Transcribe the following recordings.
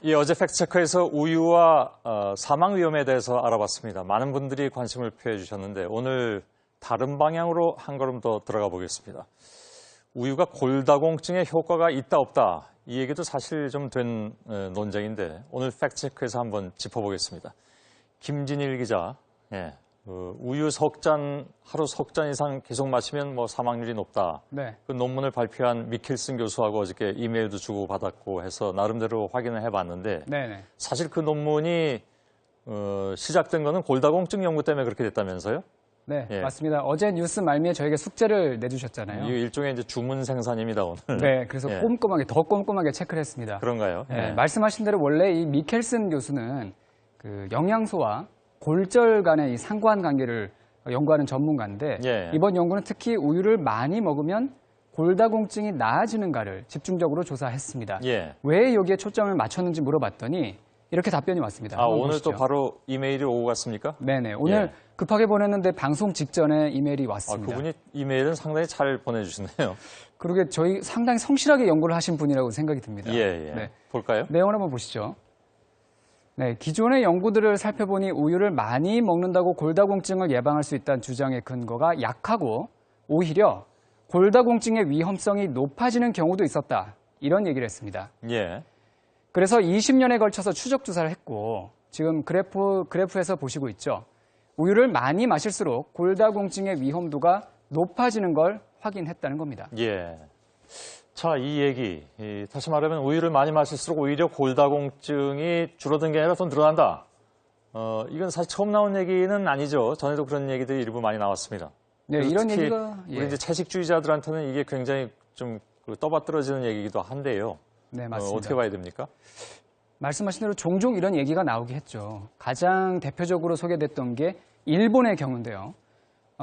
예, 어제 팩트체크에서 우유와 사망 위험에 대해서 알아봤습니다. 많은 분들이 관심을 표해 주셨는데 오늘 다른 방향으로 한 걸음 더 들어가 보겠습니다. 우유가 골다공증에 효과가 있다 없다 이 얘기도 사실 좀 된 논쟁인데 오늘 팩트체크에서 한번 짚어보겠습니다. 김진일 기자, 우유 하루 석 잔 이상 계속 마시면 사망률이 높다. 네. 그 논문을 발표한 미켈슨 교수하고 어저께 이메일도 주고받았고 해서 나름대로 확인을 해봤는데 네네. 사실 그 논문이 시작된 거는 골다공증 연구 때문에 그렇게 됐다면서요? 네, 예. 맞습니다. 어제 뉴스 말미에 저에게 숙제를 내주셨잖아요. 이거 일종의 이제 주문 생산입니다, 오늘. 네, 그래서 예. 더 꼼꼼하게 체크를 했습니다. 그런가요? 네, 예. 말씀하신 대로 원래 이 미켈슨 교수는 그 영양소와 골절 간의 이 상관관계를 연구하는 전문가인데 예. 이번 연구는 특히 우유를 많이 먹으면 골다공증이 나아지는가를 집중적으로 조사했습니다. 예. 왜 여기에 초점을 맞췄는지 물어봤더니 이렇게 답변이 왔습니다. 오늘 보시죠. 또 바로 이메일이 오고 갔습니까? 네네. 오늘 급하게 보냈는데 방송 직전에 이메일이 왔습니다. 그분이 이메일은 상당히 잘 보내주시네요. 그러게 저희 상당히 성실하게 연구를 하신 분이라고 생각이 듭니다. 예. 네. 볼까요? 내용을 한번 보시죠. 네, 기존의 연구들을 살펴보니 우유를 많이 먹는다고 골다공증을 예방할 수 있다는 주장의 근거가 약하고 오히려 골다공증의 위험성이 높아지는 경우도 있었다. 이런 얘기를 했습니다. 예. 그래서 20년에 걸쳐서 추적 조사를 했고 지금 그래프에서 보시고 있죠. 우유를 많이 마실수록 골다공증의 위험도가 높아지는 걸 확인했다는 겁니다. 예. 자, 이 얘기. 다시 말하면 우유를 많이 마실수록 오히려 골다공증이 줄어든 게 아니라 더 늘어난다. 이건 사실 처음 나온 얘기는 아니죠. 전에도 그런 얘기들이 일부 많이 나왔습니다. 네, 이런 특히 얘기가 우리 이제 채식주의자들한테는 이게 굉장히 좀 떠받들어지는 얘기이기도 한데요. 네, 맞습니다. 어떻게 봐야 됩니까? 말씀하신 대로 종종 이런 얘기가 나오긴 했죠. 가장 대표적으로 소개됐던 게 일본의 경우인데요.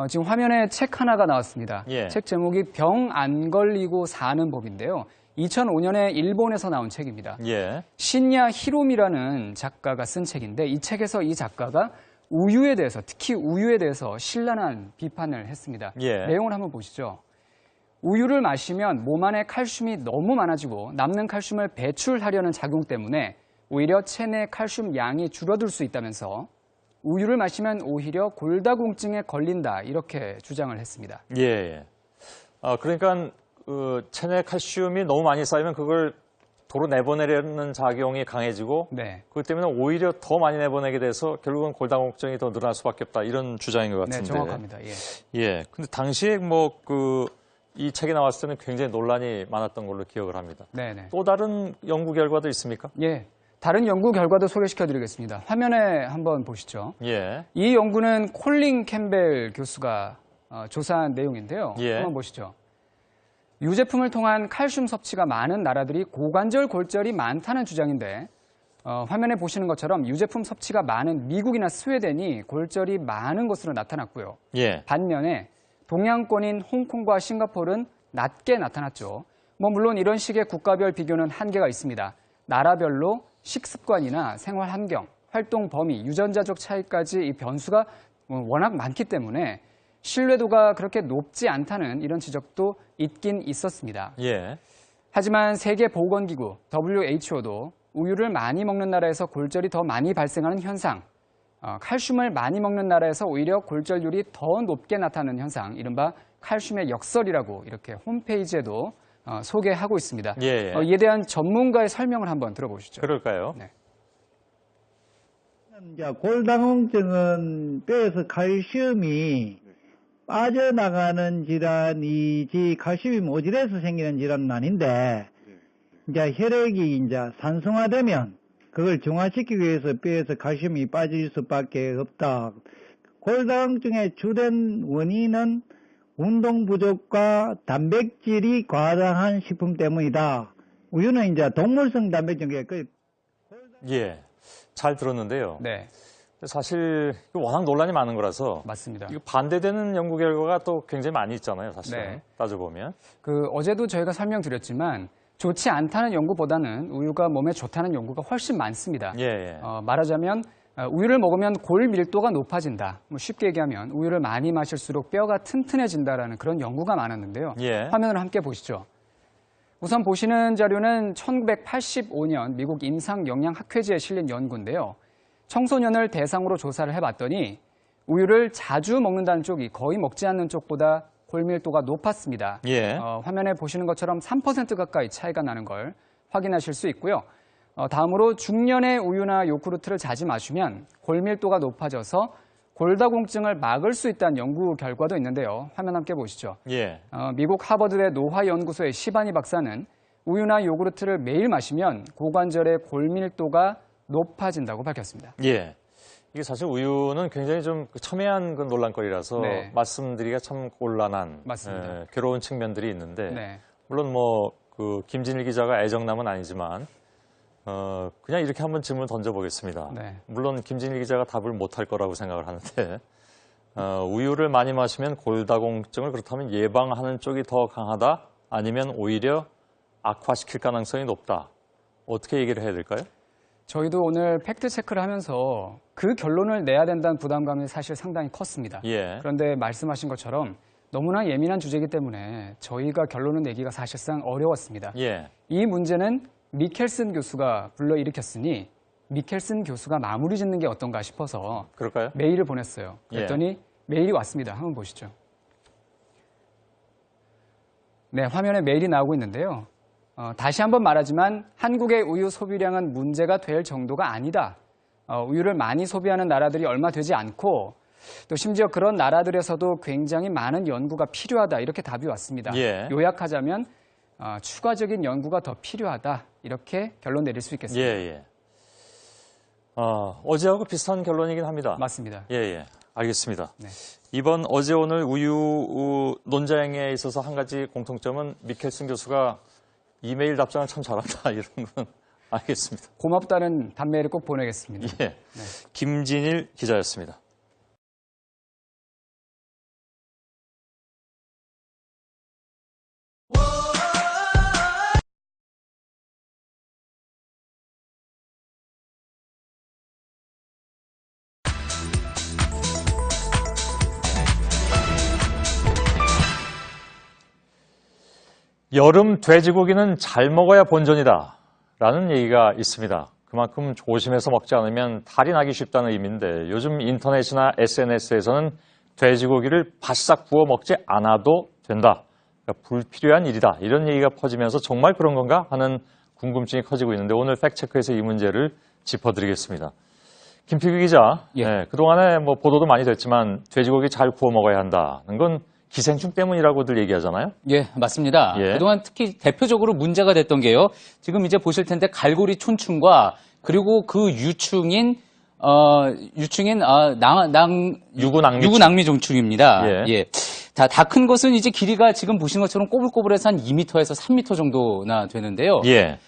지금 화면에 책 하나가 나왔습니다. 예. 책 제목이 병 안 걸리고 사는 법인데요. 2005년에 일본에서 나온 책입니다. 예. 신야 히로미라는 작가가 쓴 책인데 이 책에서 이 작가가 우유에 대해서, 특히 우유에 대해서 신랄한 비판을 했습니다. 예. 내용을 한번 보시죠. 우유를 마시면 몸 안에 칼슘이 너무 많아지고 남는 칼슘을 배출하려는 작용 때문에 오히려 체내 칼슘 양이 줄어들 수 있다면서 우유를 마시면 오히려 골다공증에 걸린다 이렇게 주장을 했습니다. 예. 그러니까 체내 칼슘이 너무 많이 쌓이면 그걸 도로 내보내려는 작용이 강해지고 네. 그것 때문에 오히려 더 많이 내보내게 돼서 결국은 골다공증이 더 늘어날 수밖에 없다 이런 주장인 것 같은데. 네, 정확합니다. 예. 예. 근데 당시에 이 책이 나왔을 때는 굉장히 논란이 많았던 걸로 기억을 합니다. 네네. 또 다른 연구 결과도 있습니까? 예. 다른 연구 결과도 소개시켜 드리겠습니다. 화면에 한번 보시죠. 예. 이 연구는 콜린 캠벨 교수가 조사한 내용인데요. 예. 한번 보시죠. 유제품을 통한 칼슘 섭취가 많은 나라들이 고관절 골절이 많다는 주장인데 화면에 보시는 것처럼 유제품 섭취가 많은 미국이나 스웨덴이 골절이 많은 것으로 나타났고요. 예. 반면에 동양권인 홍콩과 싱가포르는 낮게 나타났죠. 물론 이런 식의 국가별 비교는 한계가 있습니다. 나라별로 식습관이나 생활 환경, 활동 범위, 유전자적 차이까지 이 변수가 워낙 많기 때문에 신뢰도가 그렇게 높지 않다는 이런 지적도 있긴 있었습니다. 예. 하지만 세계보건기구 WHO도 우유를 많이 먹는 나라에서 골절이 더 많이 발생하는 현상, 칼슘을 많이 먹는 나라에서 오히려 골절률이 더 높게 나타나는 현상, 이른바 칼슘의 역설이라고 이렇게 홈페이지에도 소개하고 있습니다. 예. 이에 대한 전문가의 설명을 한번 들어보시죠. 그럴까요? 네. 골다공증은 뼈에서 칼슘이 빠져나가는 질환이지 칼슘이 모자라서 생기는 질환은 아닌데 이제 혈액이 이제 산성화되면 그걸 중화시키기 위해서 뼈에서 칼슘이 빠질 수밖에 없다. 골다공증의 주된 원인은 운동 부족과 단백질이 과다한 식품 때문이다. 우유는 이제 동물성 단백질이 예. 잘 들었는데요. 네, 사실 워낙 논란이 많은 거라서 맞습니다. 이거 반대되는 연구 결과가 또 굉장히 많이 있잖아요, 사실. 네. 따져보면. 어제도 저희가 설명드렸지만 좋지 않다는 연구보다는 우유가 몸에 좋다는 연구가 훨씬 많습니다. 예. 말하자면 우유를 먹으면 골 밀도가 높아진다. 쉽게 얘기하면 우유를 많이 마실수록 뼈가 튼튼해진다라는 그런 연구가 많았는데요. 예. 화면을 함께 보시죠. 우선 보시는 자료는 1985년 미국 임상영양학회지에 실린 연구인데요. 청소년을 대상으로 조사를 해봤더니 우유를 자주 먹는다는 쪽이 거의 먹지 않는 쪽보다 골밀도가 높았습니다. 예. 화면에 보시는 것처럼 3% 가까이 차이가 나는 걸 확인하실 수 있고요. 다음으로 중년의 우유나 요구르트를 자주 마시면 골밀도가 높아져서 골다공증을 막을 수 있다는 연구 결과도 있는데요. 화면 함께 보시죠. 예. 미국 하버드대 노화연구소의 시바니 박사는 우유나 요구르트를 매일 마시면 고관절의 골밀도가 높아진다고 밝혔습니다. 예. 이게 사실 우유는 굉장히 좀 첨예한 그 논란거리라서 네. 말씀드리기가 참 곤란한 맞습니다. 괴로운 측면들이 있는데 네. 물론 뭐 그 김진일 기자가 애정남은 아니지만 그냥 이렇게 한번 질문을 던져보겠습니다. 네. 물론 김진일 기자가 답을 못할 거라고 생각을 하는데 우유를 많이 마시면 골다공증을 그렇다면 예방하는 쪽이 더 강하다? 아니면 오히려 악화시킬 가능성이 높다? 어떻게 얘기를 해야 될까요? 저희도 오늘 팩트 체크를 하면서 그 결론을 내야 된다는 부담감이 사실 상당히 컸습니다. 예. 그런데 말씀하신 것처럼 너무나 예민한 주제이기 때문에 저희가 결론을 내기가 사실상 어려웠습니다. 예. 이 문제는 미켈슨 교수가 불러일으켰으니 미켈슨 교수가 마무리 짓는 게 어떤가 싶어서 그럴까요? 메일을 보냈어요. 그랬더니 메일이 왔습니다. 한번 보시죠. 네, 화면에 메일이 나오고 있는데요. 다시 한번 말하지만 한국의 우유 소비량은 문제가 될 정도가 아니다. 우유를 많이 소비하는 나라들이 얼마 되지 않고 또 심지어 그런 나라들에서도 굉장히 많은 연구가 필요하다. 이렇게 답이 왔습니다. 예. 요약하자면 추가적인 연구가 더 필요하다. 이렇게 결론 내릴 수 있겠습니다. 예. 어제하고 비슷한 결론이긴 합니다. 맞습니다. 예. 알겠습니다. 네. 이번 어제 오늘 우유 논쟁에 있어서 한 가지 공통점은 미켈슨 교수가 이메일 답장을 참 잘한다 이런 건 알겠습니다. 고맙다는 답메일을 꼭 보내겠습니다. 예. 네. 김진일 기자였습니다. 여름 돼지고기는 잘 먹어야 본전이다 라는 얘기가 있습니다. 그만큼 조심해서 먹지 않으면 탈이 나기 쉽다는 의미인데 요즘 인터넷이나 SNS에서는 돼지고기를 바싹 구워 먹지 않아도 된다. 그러니까 불필요한 일이다. 이런 얘기가 퍼지면서 정말 그런 건가 하는 궁금증이 커지고 있는데 오늘 팩트체크에서 이 문제를 짚어드리겠습니다. 김필규 기자, 예. 네, 그동안에 뭐 보도도 많이 됐지만 돼지고기 잘 구워 먹어야 한다는 건 기생충 때문이라고들 얘기하잖아요. 예, 맞습니다. 예. 그동안 특히 대표적으로 문제가 됐던 게요. 지금 이제 보실 텐데 갈고리 촌충과 그리고 그 유충인 유구낭미종충입니다. 예. 다 큰 것은 이제 길이가 지금 보신 것처럼 꼬불꼬불해서 한 2m에서 3m 정도나 되는데요. 예.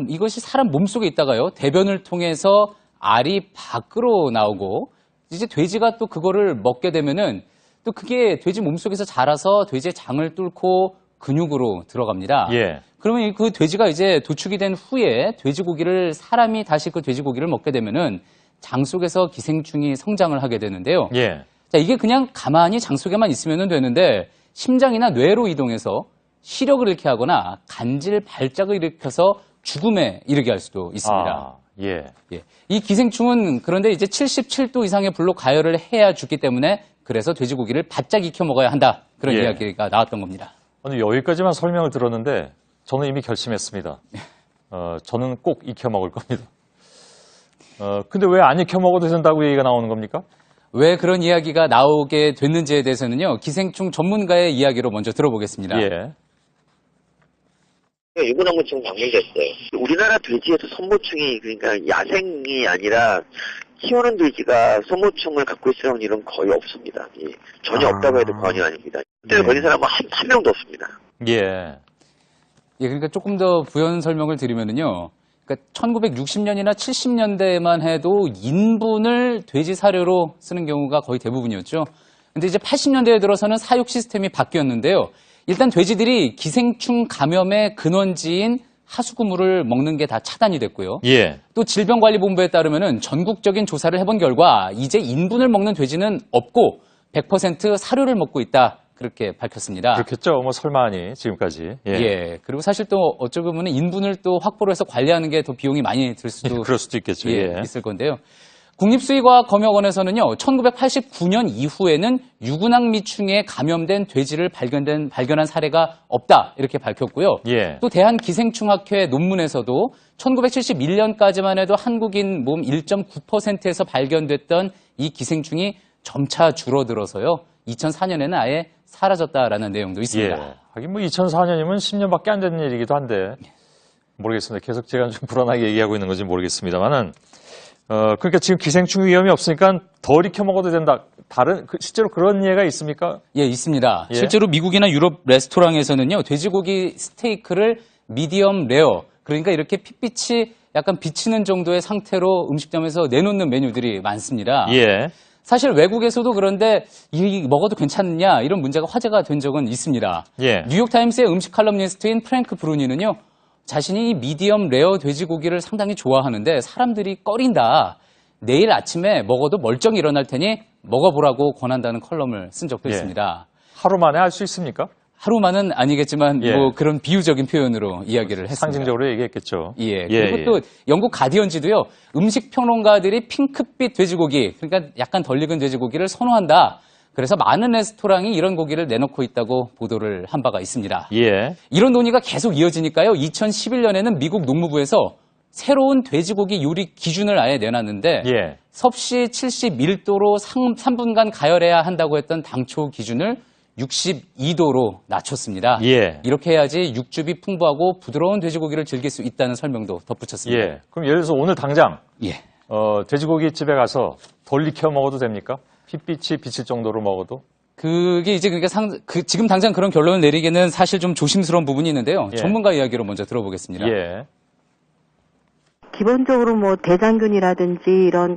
이것이 사람 몸속에 있다가요. 대변을 통해서 알이 밖으로 나오고 이제 돼지가 또 그거를 먹게 되면은 또 그게 돼지 몸속에서 자라서 돼지의 장을 뚫고 근육으로 들어갑니다. 예. 그러면 그 돼지가 이제 도축이 된 후에 돼지고기를 사람이 다시 그 돼지고기를 먹게 되면은 장 속에서 기생충이 성장을 하게 되는데요. 예. 자, 이게 그냥 가만히 장 속에만 있으면 되는데 심장이나 뇌로 이동해서 시력을 잃게 하거나 간질 발작을 일으켜서 죽음에 이르게 할 수도 있습니다. 예. 예. 이 기생충은 그런데 이제 77도 이상의 불로 가열을 해야 죽기 때문에 그래서 돼지고기를 바짝 익혀 먹어야 한다. 그런 예. 이야기가 나왔던 겁니다. 아니, 여기까지만 설명을 들었는데 저는 이미 결심했습니다. 저는 꼭 익혀 먹을 겁니다. 근데 왜 안 익혀 먹어도 된다고 얘기가 나오는 겁니까? 왜 그런 이야기가 나오게 됐는지에 대해서는요. 기생충 전문가의 이야기로 먼저 들어보겠습니다. 예. 유구낭미충 방문됐어요. 우리나라 돼지에서 선모충이 그러니까 야생이 아니라 키우는 돼지가 선모충을 갖고 있으려는 일은 거의 없습니다. 예, 전혀 없다고 해도 과언이 아닙니다. 그때 걸린 사람은 한 명도 없습니다. 예. 예, 그러니까 조금 더 부연 설명을 드리면은요. 그러니까 1960년이나 70년대만 해도 인분을 돼지 사료로 쓰는 경우가 거의 대부분이었죠. 근데 이제 80년대에 들어서는 사육 시스템이 바뀌었는데요. 일단 돼지들이 기생충 감염의 근원지인 하수구물을 먹는 게 다 차단이 됐고요. 예. 또 질병관리본부에 따르면은 전국적인 조사를 해본 결과 이제 인분을 먹는 돼지는 없고 100% 사료를 먹고 있다. 그렇게 밝혔습니다. 그렇겠죠. 뭐 설마하니 지금까지. 예. 예. 그리고 사실 또 어쩌고 보면 인분을 또 확보를 해서 관리하는 게 더 비용이 많이 들 수도 그럴 수도 있겠죠. 예, 예. 있을 건데요. 국립수의과학검역원에서는요, 1989년 이후에는 유구낭미충에 감염된 돼지를 발견한 사례가 없다 이렇게 밝혔고요. 예. 또 대한기생충학회 논문에서도 1971년까지만 해도 한국인 몸 1.9%에서 발견됐던 이 기생충이 점차 줄어들어서요, 2004년에는 아예 사라졌다라는 내용도 있습니다. 예. 하긴 뭐 2004년이면 10년밖에 안 된 일이기도 한데 모르겠습니다. 계속 제가 좀 불안하게 얘기하고 있는 건지 모르겠습니다만은. 그러니까 지금 기생충 위험이 없으니까 덜 익혀 먹어도 된다. 실제로 그런 예가 있습니까? 예, 있습니다. 예? 실제로 미국이나 유럽 레스토랑에서는요, 돼지고기 스테이크를 미디엄 레어, 그러니까 이렇게 핏빛이 약간 비치는 정도의 상태로 음식점에서 내놓는 메뉴들이 많습니다. 예. 사실 외국에서도 그런데 이 먹어도 괜찮느냐 이런 문제가 화제가 된 적은 있습니다. 예. 뉴욕타임스의 음식 칼럼니스트인 프랭크 브루니는요, 자신이 이 미디엄 레어 돼지고기를 상당히 좋아하는데 사람들이 꺼린다. 내일 아침에 먹어도 멀쩡히 일어날 테니 먹어보라고 권한다는 컬럼을 쓴 적도 예. 있습니다. 하루 만에 할 수 있습니까? 하루만은 아니겠지만 예. 뭐 그런 비유적인 표현으로 이야기를 했습니다. 상징적으로 얘기했겠죠. 예. 그리고 또 영국 가디언지도요, 음식 평론가들이 핑크빛 돼지고기, 그러니까 약간 덜 익은 돼지고기를 선호한다. 그래서 많은 레스토랑이 이런 고기를 내놓고 있다고 보도를 한 바가 있습니다. 예. 이런 논의가 계속 이어지니까요, 2011년에는 미국 농무부에서 새로운 돼지고기 요리 기준을 아예 내놨는데, 예. 섭씨 71도로 3분간 가열해야 한다고 했던 당초 기준을 62도로 낮췄습니다. 예. 이렇게 해야지 육즙이 풍부하고 부드러운 돼지고기를 즐길 수 있다는 설명도 덧붙였습니다. 예. 그럼 예를 들어서 오늘 당장 예. 돼지고기 집에 가서 덜 익혀 먹어도 됩니까? 핏빛이 비칠 정도로 먹어도? 그게 이제 그러니까 지금 당장 그런 결론을 내리기는 사실 좀 조심스러운 부분이 있는데요. 예. 전문가 이야기로 먼저 들어보겠습니다. 예. 기본적으로 뭐 대장균이라든지 이런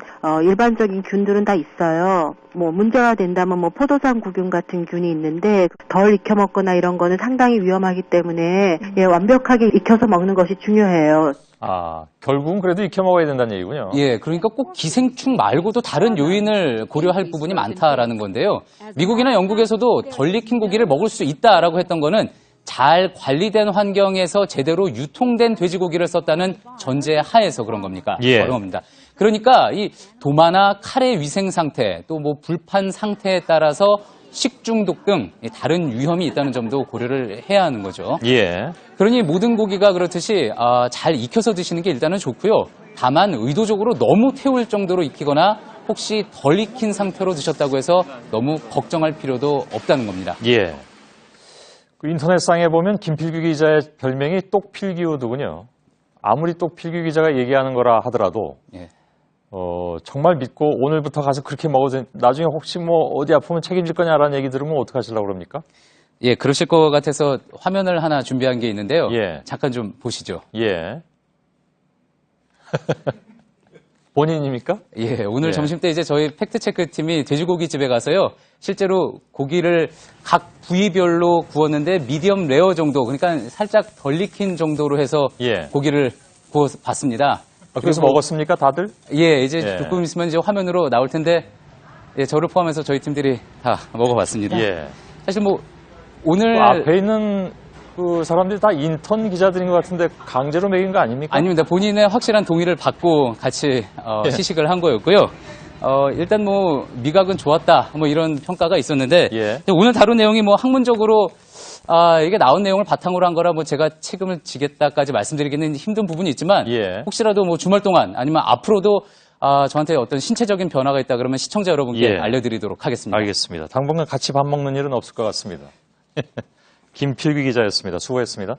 일반적인 균들은 다 있어요. 뭐 문제가 된다면 뭐 포도당 구균 같은 균이 있는데 덜 익혀 먹거나 이런 거는 상당히 위험하기 때문에 완벽하게 익혀서 먹는 것이 중요해요. 아, 결국은 그래도 익혀 먹어야 된다는 얘기군요. 예, 그러니까 꼭 기생충 말고도 다른 요인을 고려할 부분이 많다라는 건데요. 미국이나 영국에서도 덜 익힌 고기를 먹을 수 있다라고 했던 거는 잘 관리된 환경에서 제대로 유통된 돼지고기를 썼다는 전제 하에서 그런 겁니까? 예. 그런 겁니다. 그러니까 이 도마나 칼의 위생 상태, 또 뭐 불판 상태에 따라서 식중독 등 다른 위험이 있다는 점도 고려를 해야 하는 거죠. 예. 그러니 모든 고기가 그렇듯이 잘 익혀서 드시는 게 일단은 좋고요. 다만 의도적으로 너무 태울 정도로 익히거나 혹시 덜 익힌 상태로 드셨다고 해서 너무 걱정할 필요도 없다는 겁니다. 예. 그 인터넷상에 보면 김필규 기자의 별명이 똑필기우드군요. 아무리 똑필규 기자가 얘기하는 거라 하더라도 예. 정말 믿고 오늘부터 가서 그렇게 먹어도 나중에 혹시 뭐 어디 아프면 책임질 거냐라는 얘기 들으면 어떡하시려고 그럽니까? 예, 그러실 것 같아서 화면을 하나 준비한 게 있는데요. 예. 잠깐 좀 보시죠. 예. 본인입니까? 예, 오늘 예. 점심 때 이제 저희 팩트체크 팀이 돼지고기 집에 가서요. 실제로 고기를 각 부위별로 구웠는데 미디엄 레어 정도, 그러니까 살짝 덜 익힌 정도로 해서 예. 고기를 구워 봤습니다. 그래서 그리고- 먹었습니까, 다들? 예, 이제 예. 조금 있으면 이제 화면으로 나올 텐데, 예, 저를 포함해서 저희 팀들이 다 먹어봤습니다. 예. 사실 뭐 오늘 그 앞에 있는 그 사람들이 다 인턴 기자들인 것 같은데 강제로 먹인 거 아닙니까? 아닙니다. 본인의 확실한 동의를 받고 같이 예. 시식을 한 거였고요. 일단 뭐 미각은 좋았다, 뭐 이런 평가가 있었는데 예. 오늘 다룬 내용이 뭐 학문적으로 이게 나온 내용을 바탕으로 한 거라 뭐 제가 책임을 지겠다까지 말씀드리기는 힘든 부분이 있지만 예. 혹시라도 뭐 주말 동안 아니면 앞으로도 저한테 어떤 신체적인 변화가 있다 그러면 시청자 여러분께 예. 알려드리도록 하겠습니다. 알겠습니다. 당분간 같이 밥 먹는 일은 없을 것 같습니다. 김필규 기자였습니다. 수고했습니다.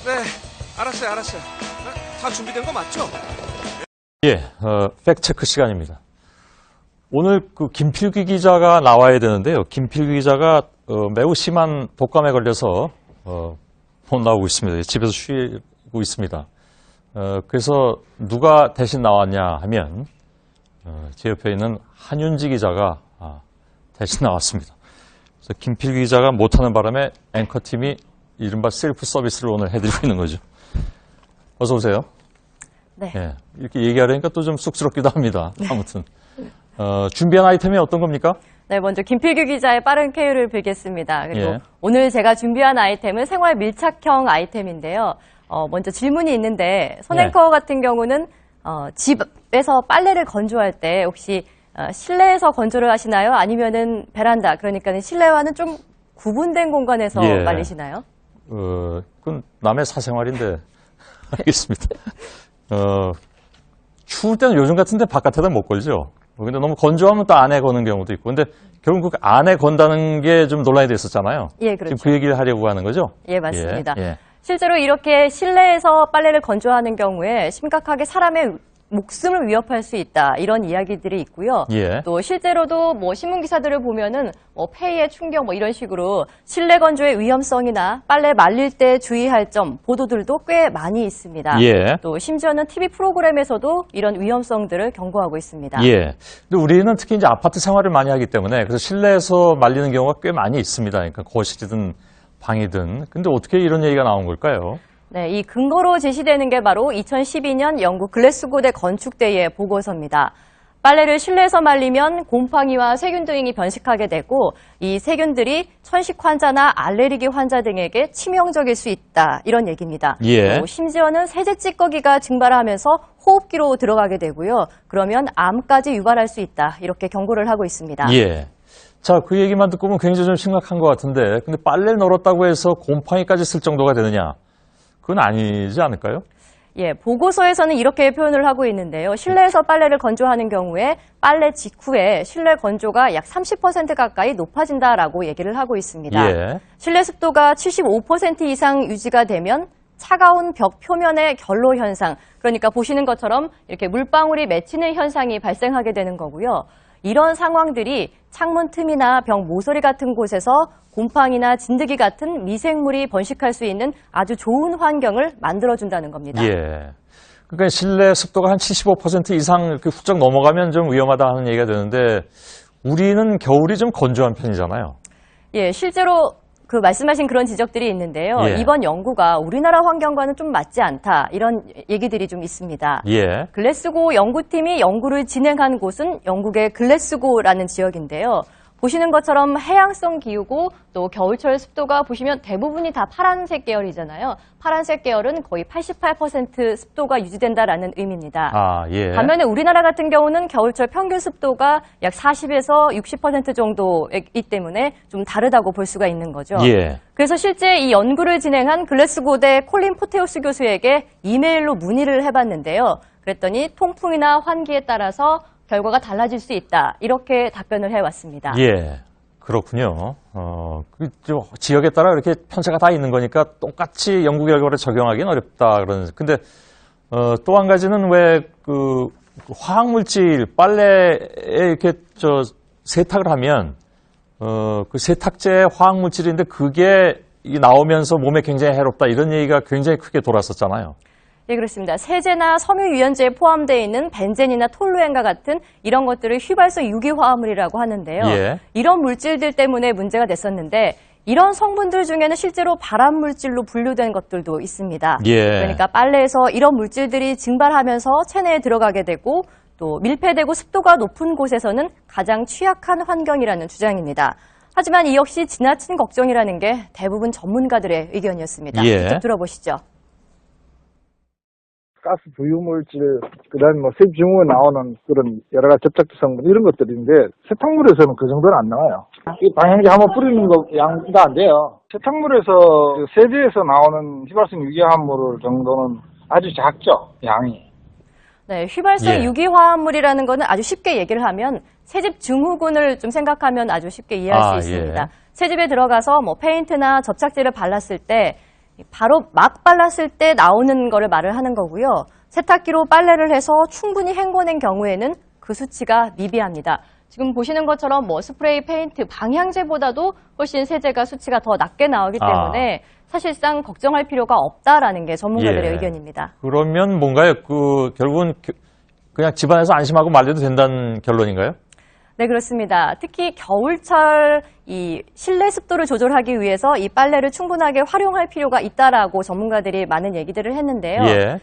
네, 알았어요. 다 준비된 거 맞죠? 예, 팩트체크 시간입니다. 오늘 그 김필규 기자가 나와야 되는데요. 김필규 기자가 매우 심한 독감에 걸려서 못 나오고 있습니다. 집에서 쉬고 있습니다. 그래서 누가 대신 나왔냐 하면 제 옆에 있는 한윤지 기자가 대신 나왔습니다. 그래서 김필규 기자가 못하는 바람에 앵커팀이 이른바 셀프 서비스를 오늘 해드리고 있는 거죠. 어서 오세요. 네. 예, 이렇게 얘기하려니까 또 좀 쑥스럽기도 합니다. 아무튼 준비한 아이템이 어떤 겁니까? 네, 먼저 김필규 기자의 빠른 쾌유를 빌겠습니다. 그리고 예. 오늘 제가 준비한 아이템은 생활 밀착형 아이템인데요. 먼저 질문이 있는데 손앵커 같은 경우는 집에서 빨래를 건조할 때 혹시 실내에서 건조를 하시나요? 아니면은 베란다, 그러니까 실내와는 좀 구분된 공간에서 예. 말리시나요? 그건 남의 사생활인데 알겠습니다. 추울 때는 요즘 같은데 바깥에다 못 걸죠. 근데 너무 건조하면 또 안에 거는 경우도 있고. 근데 결국 그 안에 건다는 게 좀 논란이 됐었잖아요. 예, 그렇죠. 지금 그 얘기를 하려고 하는 거죠? 예, 맞습니다. 예. 실제로 이렇게 실내에서 빨래를 건조하는 경우에 심각하게 사람의 목숨을 위협할 수 있다, 이런 이야기들이 있고요. 예. 또 실제로도 뭐 신문 기사들을 보면은 폐의 충격 뭐 이런 식으로 실내 건조의 위험성이나 빨래 말릴 때 주의할 점 보도들도 꽤 많이 있습니다. 예. 또 심지어는 TV 프로그램에서도 이런 위험성들을 경고하고 있습니다. 예. 근데 우리는 특히 이제 아파트 생활을 많이 하기 때문에 그래서 실내에서 말리는 경우가 꽤 많이 있습니다. 그러니까 거실이든 방이든. 근데 어떻게 이런 얘기가 나온 걸까요? 네, 이 근거로 제시되는 게 바로 2012년 영국 글래스고대 건축대의 보고서입니다. 빨래를 실내에서 말리면 곰팡이와 세균 등이 변식하게 되고 이 세균들이 천식 환자나 알레르기 환자 등에게 치명적일 수 있다, 이런 얘기입니다. 예. 또 심지어는 세제 찌꺼기가 증발하면서 호흡기로 들어가게 되고요. 그러면 암까지 유발할 수 있다, 이렇게 경고를 하고 있습니다. 예. 자, 그 얘기만 듣고 보면 굉장히 좀 심각한 것 같은데, 근데 빨래를 널었다고 해서 곰팡이까지 쓸 정도가 되느냐? 그건 아니지 않을까요? 예, 보고서에서는 이렇게 표현을 하고 있는데요. 실내에서 빨래를 건조하는 경우에 빨래 직후에 실내 건조가 약 30% 가까이 높아진다라고 얘기를 하고 있습니다. 예. 실내 습도가 75% 이상 유지가 되면 차가운 벽 표면의 결로 현상, 그러니까 보시는 것처럼 이렇게 물방울이 맺히는 현상이 발생하게 되는 거고요. 이런 상황들이 창문 틈이나 벽 모서리 같은 곳에서 곰팡이나 진드기 같은 미생물이 번식할 수 있는 아주 좋은 환경을 만들어준다는 겁니다. 예. 그러니까 실내 습도가 한 75% 이상 이렇게 훌쩍 넘어가면 좀 위험하다 하는 얘기가 되는데, 우리는 겨울이 좀 건조한 편이잖아요. 예, 실제로 그 말씀하신 그런 지적들이 있는데요. 예. 이번 연구가 우리나라 환경과는 좀 맞지 않다, 이런 얘기들이 좀 있습니다. 예. 글래스고 연구팀이 연구를 진행한 곳은 영국의 글래스고라는 지역인데요. 보시는 것처럼 해양성 기후고 또 겨울철 습도가 보시면 대부분이 다 파란색 계열이잖아요. 파란색 계열은 거의 88% 습도가 유지된다라는 의미입니다. 아, 예. 반면에 우리나라 같은 경우는 겨울철 평균 습도가 약 40에서 60% 정도이기 때문에 좀 다르다고 볼 수가 있는 거죠. 예. 그래서 실제 이 연구를 진행한 글래스고대 콜린 포테우스 교수에게 이메일로 문의를 해봤는데요. 그랬더니 통풍이나 환기에 따라서 결과가 달라질 수 있다, 이렇게 답변을 해왔습니다. 예. 그렇군요. 지역에 따라 이렇게 편차가 다 있는 거니까 똑같이 연구 결과를 적용하기는 어렵다. 근데, 또 한 가지는 왜 화학물질, 빨래에 이렇게 세탁을 하면, 그 세탁제 화학물질인데 그게 나오면서 몸에 굉장히 해롭다, 이런 얘기가 굉장히 크게 돌았었잖아요. 예, 그렇습니다. 세제나 섬유유연제에 포함되어 있는 벤젠이나 톨루엔과 같은 이런 것들을 휘발성 유기화합물이라고 하는데요. 예. 이런 물질들 때문에 문제가 됐었는데 이런 성분들 중에는 실제로 발암물질로 분류된 것들도 있습니다. 예. 그러니까 빨래에서 이런 물질들이 증발하면서 체내에 들어가게 되고 또 밀폐되고 습도가 높은 곳에서는 가장 취약한 환경이라는 주장입니다. 하지만 이 역시 지나친 걱정이라는 게 대부분 전문가들의 의견이었습니다. 예. 직접 들어보시죠. 가스 부유물질, 그다음에 세균에 나오는 그런 여러 가지 접착제 성분 이런 것들인데 세탁물에서는 그 정도는 안 나와요. 이 방향제 한번 뿌리는 거 양도 안 돼요. 세탁물에서 세제에서 나오는 휘발성 유기화합물 정도는 아주 작죠, 양이. 네, 휘발성 예. 유기화합물이라는 거는 아주 쉽게 얘기를 하면 새집 증후군을 좀 생각하면 아주 쉽게 이해할 수 있습니다. 예. 새집에 들어가서 페인트나 접착제를 발랐을 때 바로 막 발랐을 때 나오는 거를 말을 하는 거고요. 세탁기로 빨래를 해서 충분히 헹궈낸 경우에는 그 수치가 미비합니다. 지금 보시는 것처럼 스프레이, 페인트, 방향제보다도 훨씬 세제가 수치가 더 낮게 나오기 때문에 사실상 걱정할 필요가 없다라는 게 전문가들의 예. 의견입니다. 그러면 뭔가요? 결국은 그냥 집안에서 안심하고 말려도 된다는 결론인가요? 네, 그렇습니다. 특히 겨울철 이 실내 습도를 조절하기 위해서 이 빨래를 충분하게 활용할 필요가 있다라고 전문가들이 많은 얘기들을 했는데요. 예.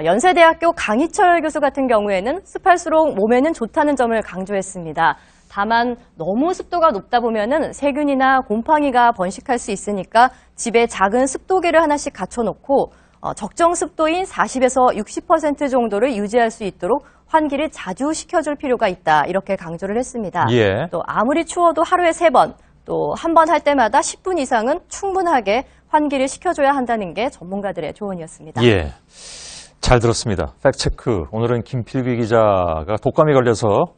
연세대학교 강희철 교수 같은 경우에는 습할수록 몸에는 좋다는 점을 강조했습니다. 다만 너무 습도가 높다 보면은 세균이나 곰팡이가 번식할 수 있으니까 집에 작은 습도계를 하나씩 갖춰놓고 적정 습도인 40에서 60% 정도를 유지할 수 있도록 환기를 자주 시켜줄 필요가 있다. 이렇게 강조를 했습니다. 예. 또 아무리 추워도 하루에 3번, 또 한 번 할 때마다 10분 이상은 충분하게 환기를 시켜줘야 한다는 게 전문가들의 조언이었습니다. 예. 잘 들었습니다. 팩트체크. 오늘은 김필기 기자가 독감이 걸려서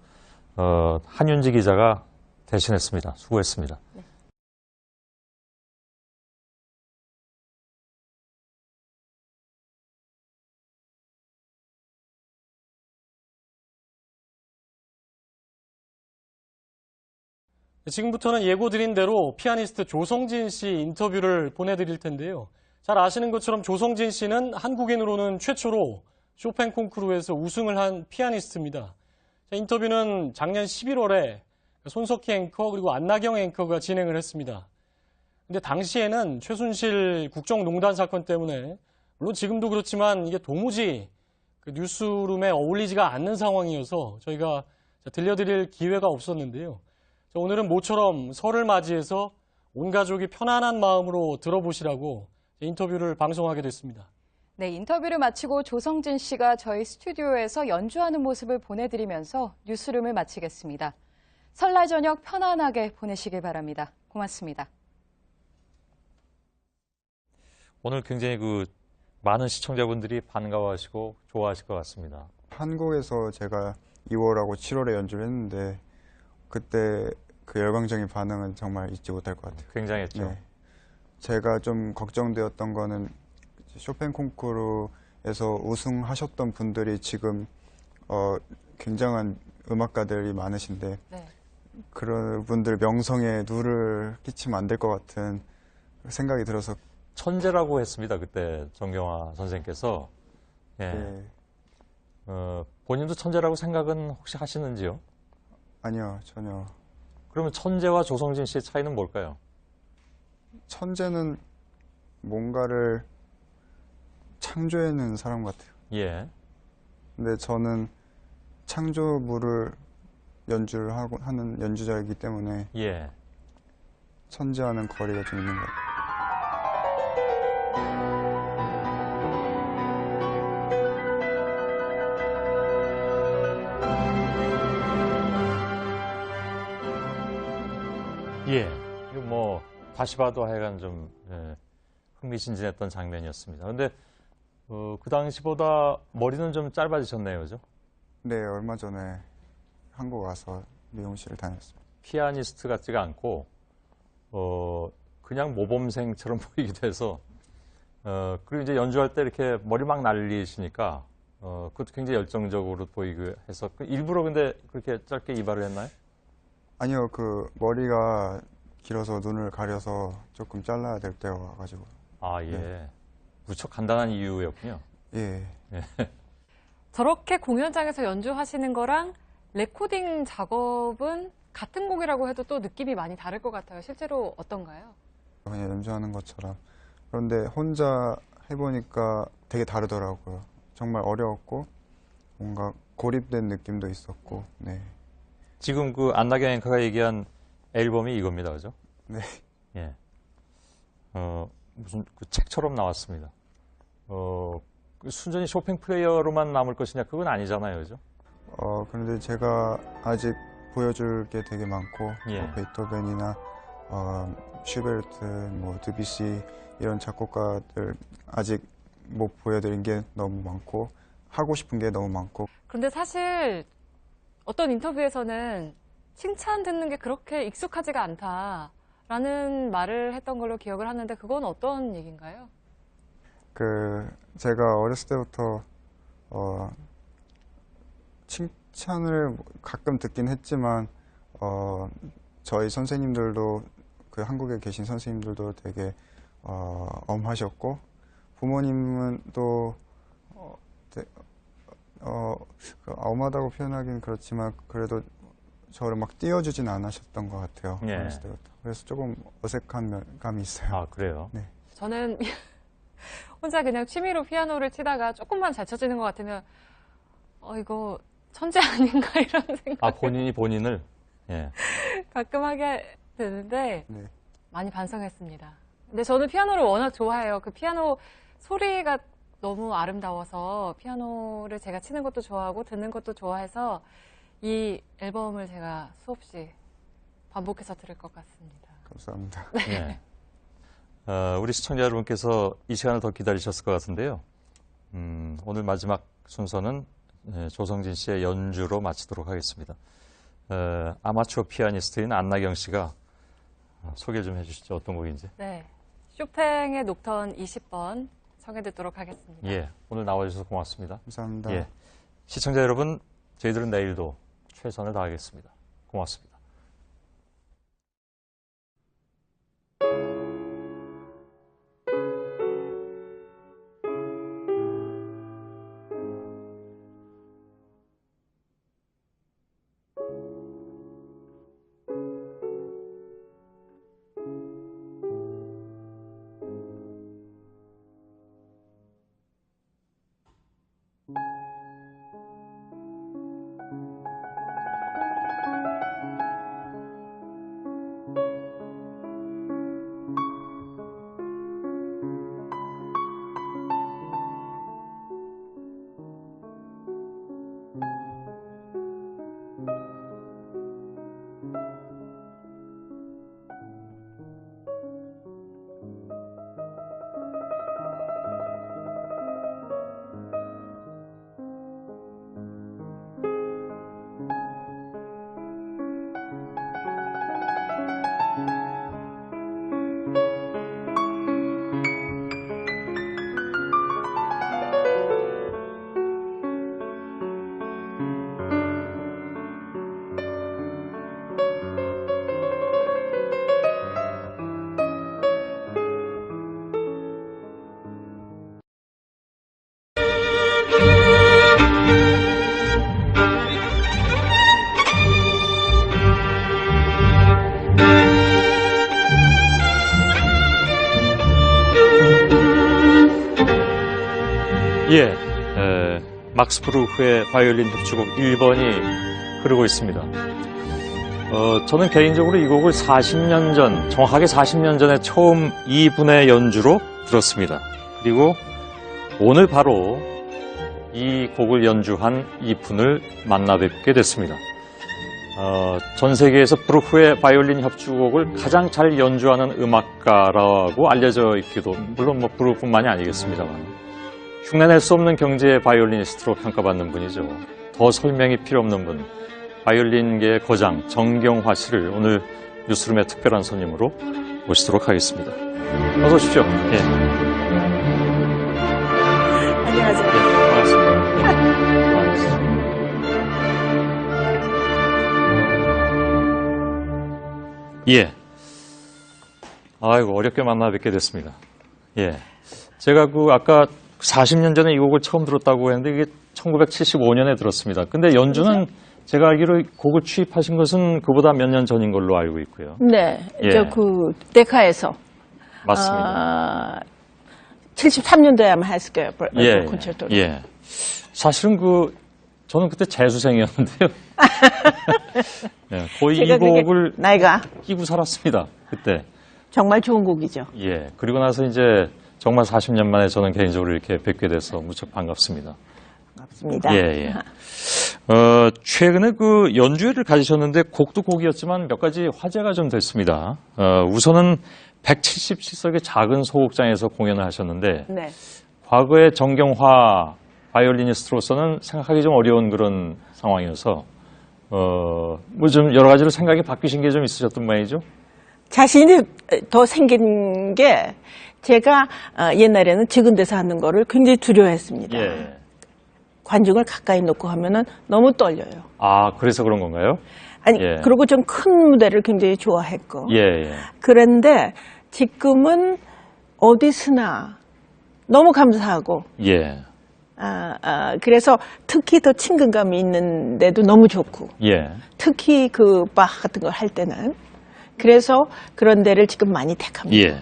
한윤지 기자가 대신했습니다. 수고했습니다. 네. 지금부터는 예고드린 대로 피아니스트 조성진 씨 인터뷰를 보내드릴 텐데요. 잘 아시는 것처럼 조성진 씨는 한국인으로는 최초로 쇼팽 콩쿠르에서 우승을 한 피아니스트입니다. 인터뷰는 작년 11월에 손석희 앵커 그리고 안나경 앵커가 진행을 했습니다. 근데 당시에는 최순실 국정농단 사건 때문에 물론 지금도 그렇지만 이게 도무지 그 뉴스룸에 어울리지가 않는 상황이어서 저희가 들려드릴 기회가 없었는데요. 오늘은 모처럼 설을 맞이해서 온 가족이 편안한 마음으로 들어보시라고 인터뷰를 방송하게 됐습니다. 네, 인터뷰를 마치고 조성진 씨가 저희 스튜디오에서 연주하는 모습을 보내드리면서 뉴스룸을 마치겠습니다. 설날 저녁 편안하게 보내시길 바랍니다. 고맙습니다. 오늘 굉장히 많은 시청자분들이 반가워하시고 좋아하실 것 같습니다. 한국에서 제가 2월하고 7월에 연주를 했는데 그때 그 열광적인 반응은 정말 잊지 못할 것 같아요. 굉장했죠. 네. 제가 좀 걱정되었던 거는 쇼팽 콩쿠르에서 우승하셨던 분들이 지금 굉장한 음악가들이 많으신데 네. 그런 분들 명성에 누를 끼치면 안 될 것 같은 생각이 들어서 천재라고 했습니다. 그때 정경화 선생님께서. 예. 네. 본인도 천재라고 생각은 혹시 하시는지요? 아니요, 전혀. 그러면 천재와 조성진 씨의 차이는 뭘까요? 천재는 뭔가를 창조해내는 사람 같아요. 예. 근데 저는 창조물을 연주를 하는 연주자이기 때문에 예. 천재와는 거리가 좀 있는 것 같아요. 예. 이거 다시 봐도 하여간 좀 흥미진진했던 장면이었습니다. 근데 그 당시보다 머리는 좀 짧아지셨네요, 그죠? 네, 얼마 전에 한국 와서 미용실을 다녔습니다. 피아니스트 같지가 않고 그냥 모범생처럼 보이기도 해서 그리고 이제 연주할 때 이렇게 머리 막 날리시니까 그것도 굉장히 열정적으로 보이고 해서 일부러 근데 그렇게 짧게 이발을 했나요? 아니요, 머리가 길어서 눈을 가려서 조금 잘라야 될 때가 와가지고. 아, 예. 네. 무척 간단한 이유였군요. 예. 저렇게 공연장에서 연주하시는 거랑 레코딩 작업은 같은 곡이라고 해도 또 느낌이 많이 다를 것 같아요. 실제로 어떤가요? 그냥 연주하는 것처럼. 그런데 혼자 해보니까 되게 다르더라고요. 정말 어려웠고 뭔가 고립된 느낌도 있었고. 네. 지금 안나경 앵커가 얘기한 앨범이 이겁니다, 그죠? 네. 예. 무슨 책처럼 나왔습니다. 순전히 쇼팽 플레이어로만 남을 것이냐, 그건 아니잖아요, 그죠? 그런데 제가 아직 보여줄 게 되게 많고, 예. 베토벤이나, 슈베르트, 드뷔시, 이런 작곡가들 아직 못 보여드린 게 너무 많고, 하고 싶은 게 너무 많고. 그런데 사실 어떤 인터뷰에서는 칭찬 듣는 게 그렇게 익숙하지가 않다라는 말을 했던 걸로 기억을 하는데 그건 어떤 얘기인가요? 제가 어렸을 때부터 칭찬을 가끔 듣긴 했지만 저희 선생님들도 한국에 계신 선생님들도 되게 엄하셨고 부모님은 또 엄하다고 표현하기는 그렇지만 그래도 저를 막 띄워주진 않으셨던 것 같아요. 예. 어렸을 때부터. 그래서 조금 어색한 감이 있어요. 아, 그래요? 네. 저는 혼자 그냥 취미로 피아노를 치다가 조금만 잘 쳐지는 것 같으면 이거 천재 아닌가 이런 생각. 아, 본인이 본인을? 예. 가끔 하게 되는데 네. 많이 반성했습니다. 근데 저는 피아노를 워낙 좋아해요. 그 피아노 소리가 너무 아름다워서 피아노를 제가 치는 것도 좋아하고 듣는 것도 좋아해서 이 앨범을 제가 수없이 반복해서 들을 것 같습니다. 감사합니다. 예. 우리 시청자 여러분께서 이 시간을 더 기다리셨을 것 같은데요. 오늘 마지막 순서는 조성진 씨의 연주로 마치도록 하겠습니다. 아마추어 피아니스트인 안나경 씨가 소개 좀 해주시죠. 어떤 곡인지. 네, 쇼팽의 녹턴 20번 청해 듣도록 하겠습니다. 예, 오늘 나와주셔서 고맙습니다. 감사합니다. 예, 시청자 여러분, 저희들은 내일도 최선을 다하겠습니다. 고맙습니다. 예, 막스 브루흐의 바이올린 협주곡 1번이 흐르고 있습니다. 저는 개인적으로 이 곡을 40년 전, 정확하게 40년 전에 처음 2분의 연주로 들었습니다. 그리고 오늘 바로 이 곡을 연주한 2분을 만나 뵙게 됐습니다. 전 세계에서 브루흐의 바이올린 협주곡을 가장 잘 연주하는 음악가라고 알려져 있기도, 물론 뭐 브루흐뿐만이 아니겠습니다만, 흉내낼 수 없는 경제의 바이올리니스트로 평가받는 분이죠. 더 설명이 필요 없는 분, 바이올린계의 거장 정경화 씨를 오늘 뉴스룸의 특별한 손님으로 모시도록 하겠습니다. 어서 오십시오. 예. 안녕하세요. 예, 반갑습니다. 예. 아이고, 어렵게 만나 뵙게 됐습니다. 예. 제가 아까 40년 전에 이 곡을 처음 들었다고 했는데 이게 1975년에 들었습니다. 근데 연주는 제가 알기로 곡을 취입하신 것은 그보다 몇 년 전인 걸로 알고 있고요. 네. 예. 데카에서. 맞습니다. 73년도에 아마 했을 거예요. 예. 콘체르토. 예. 사실은 저는 그때 재수생이었는데요. 예, 거의 이 곡을 나이가 끼고 살았습니다. 그때. 정말 좋은 곡이죠. 예. 그리고 나서 이제 정말 40년 만에 저는 개인적으로 이렇게 뵙게 돼서 무척 반갑습니다. 반갑습니다. 예, 예. 최근에 연주회를 가지셨는데 곡도 곡이었지만 몇 가지 화제가 좀 됐습니다. 우선은 170시석의 작은 소극장에서 공연을 하셨는데, 네. 과거의 정경화 바이올리니스트로서는 생각하기 좀 어려운 그런 상황이어서, 좀 여러 가지로 생각이 바뀌신 게 좀 있으셨던 모양이죠? 자신이 더 생긴 게 제가 옛날에는 적은 데서 하는 거를 굉장히 두려워했습니다. 예. 관중을 가까이 놓고 하면은 너무 떨려요. 아, 그래서 그런 건가요? 아니, 예. 그리고 좀 큰 무대를 굉장히 좋아했고. 예, 예. 그런데 지금은 어디서나 너무 감사하고. 예. 그래서 특히 더 친근감이 있는데도 너무 좋고. 예. 특히 바하 같은 걸 할 때는 그래서 그런 데를 지금 많이 택합니다. 예.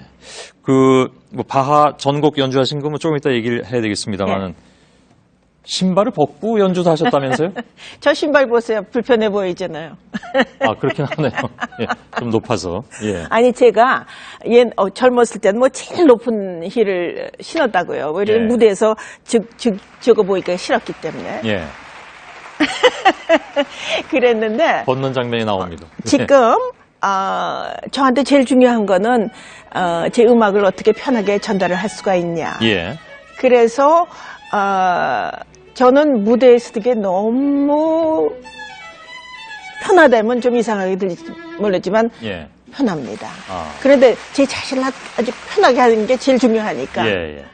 뭐 바하 전곡 연주하신 거 뭐 조금 이따 얘기를 해야 되겠습니다만은 신발을 벗고 연주도 하셨다면서요? 저 신발 보세요. 불편해 보이잖아요. 아, 그렇긴 하네요. 예, 좀 높아서. 예. 아니, 제가 젊었을 때는 뭐 제일 높은 힐을 신었다고요. 왜냐면 무대에서 적어 보이기가 싫었기 때문에. 예. 그랬는데. 벗는 장면이 나옵니다. 지금, 저한테 제일 중요한 거는, 제 음악을 어떻게 편하게 전달을 할 수가 있냐. 예. 그래서, 저는 무대에서 되게 너무 편하다면 좀 이상하게 들릴지 모르지만 예. 편합니다. 그런데 제 자신을 아주 편하게 하는 게 제일 중요하니까. 예, 예.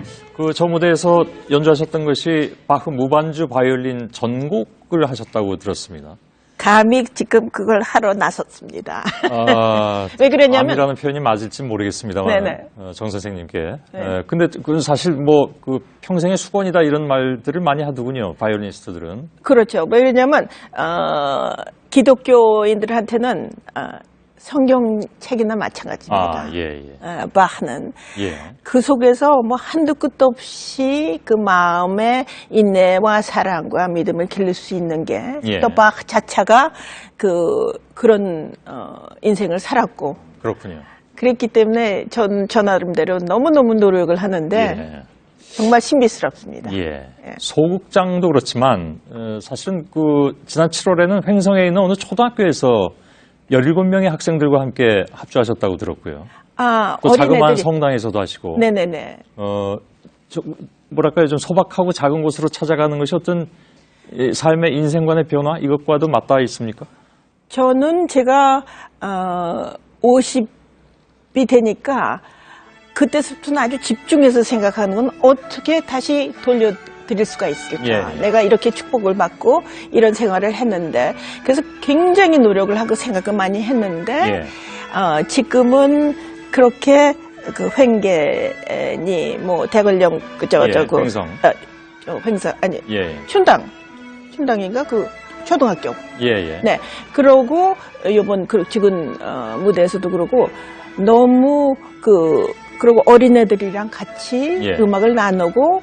저 무대에서 연주하셨던 것이 바흐 무반주 바이올린 전곡을 하셨다고 들었습니다. 감히 지금 그걸 하러 나섰습니다. 아, 왜 그러냐면 감이라는 표현이 맞을지 모르겠습니다만 정 선생님께. 네. 근데 그건 사실 뭐 평생의 수건이다 이런 말들을 많이 하더군요. 바이올리니스트들은. 그렇죠. 왜냐면 기독교인들한테는 성경책이나 마찬가지입니다. 바흐는 그 속에서 뭐 한두 끝도 없이 그 마음의 인내와 사랑과 믿음을 기를 수 있는 게 또 바흐 자체가 그런 인생을 살았고 그렇군요. 그랬기 때문에 저 나름대로 너무너무 노력을 하는데 정말 신비스럽습니다. 소극장도 그렇지만 사실은 지난 7월에는 횡성에 있는 어느 초등학교에서 17명의 학생들과 함께 합주하셨다고 들었고요. 또 자그마한 성당에서도 하시고. 네네네. 뭐랄까요, 좀 소박하고 작은 곳으로 찾아가는 것이 어떤 삶의 인생관의 변화 이것과도 맞닿아 있습니까? 저는 제가 50이 되니까 그때부터는 아주 집중해서 생각하는 건 어떻게 다시 돌려드릴 수가 있을까. 내가 이렇게 축복을 받고 이런 생활을 했는데 그래서 굉장히 노력을 하고 생각을 많이 했는데 지금은 그렇게 그 횡계니 뭐 대관령 횡성 아니 춘당인가 그 초등학교. 네. 그러고 요번 지금 무대에서도 그러고 너무 그리고 어린애들이랑 같이 음악을 나누고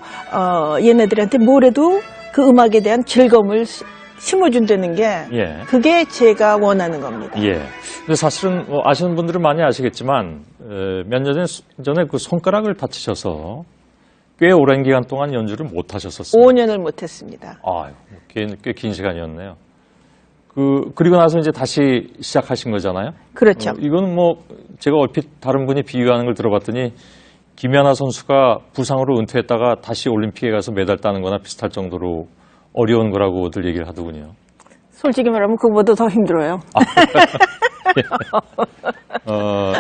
얘네들한테 뭐래도 그 음악에 대한 즐거움을 심어준다는 게 그게 제가 원하는 겁니다. 근데 사실은 아시는 분들은 많이 아시겠지만 몇 년 전에 그 손가락을 다치셔서 꽤 오랜 기간 동안 연주를 못 하셨었어요. 5년을 못 했습니다. 꽤 긴 시간이었네요. 그리고 나서 이제 다시 시작하신 거잖아요? 그렇죠. 이건 뭐, 제가 얼핏 다른 분이 비유하는 걸 들어봤더니, 김연아 선수가 부상으로 은퇴했다가 다시 올림픽에 가서 메달 따는 거나 비슷할 정도로 어려운 거라고들 얘기를 하더군요. 솔직히 말하면 그거보다 더 힘들어요.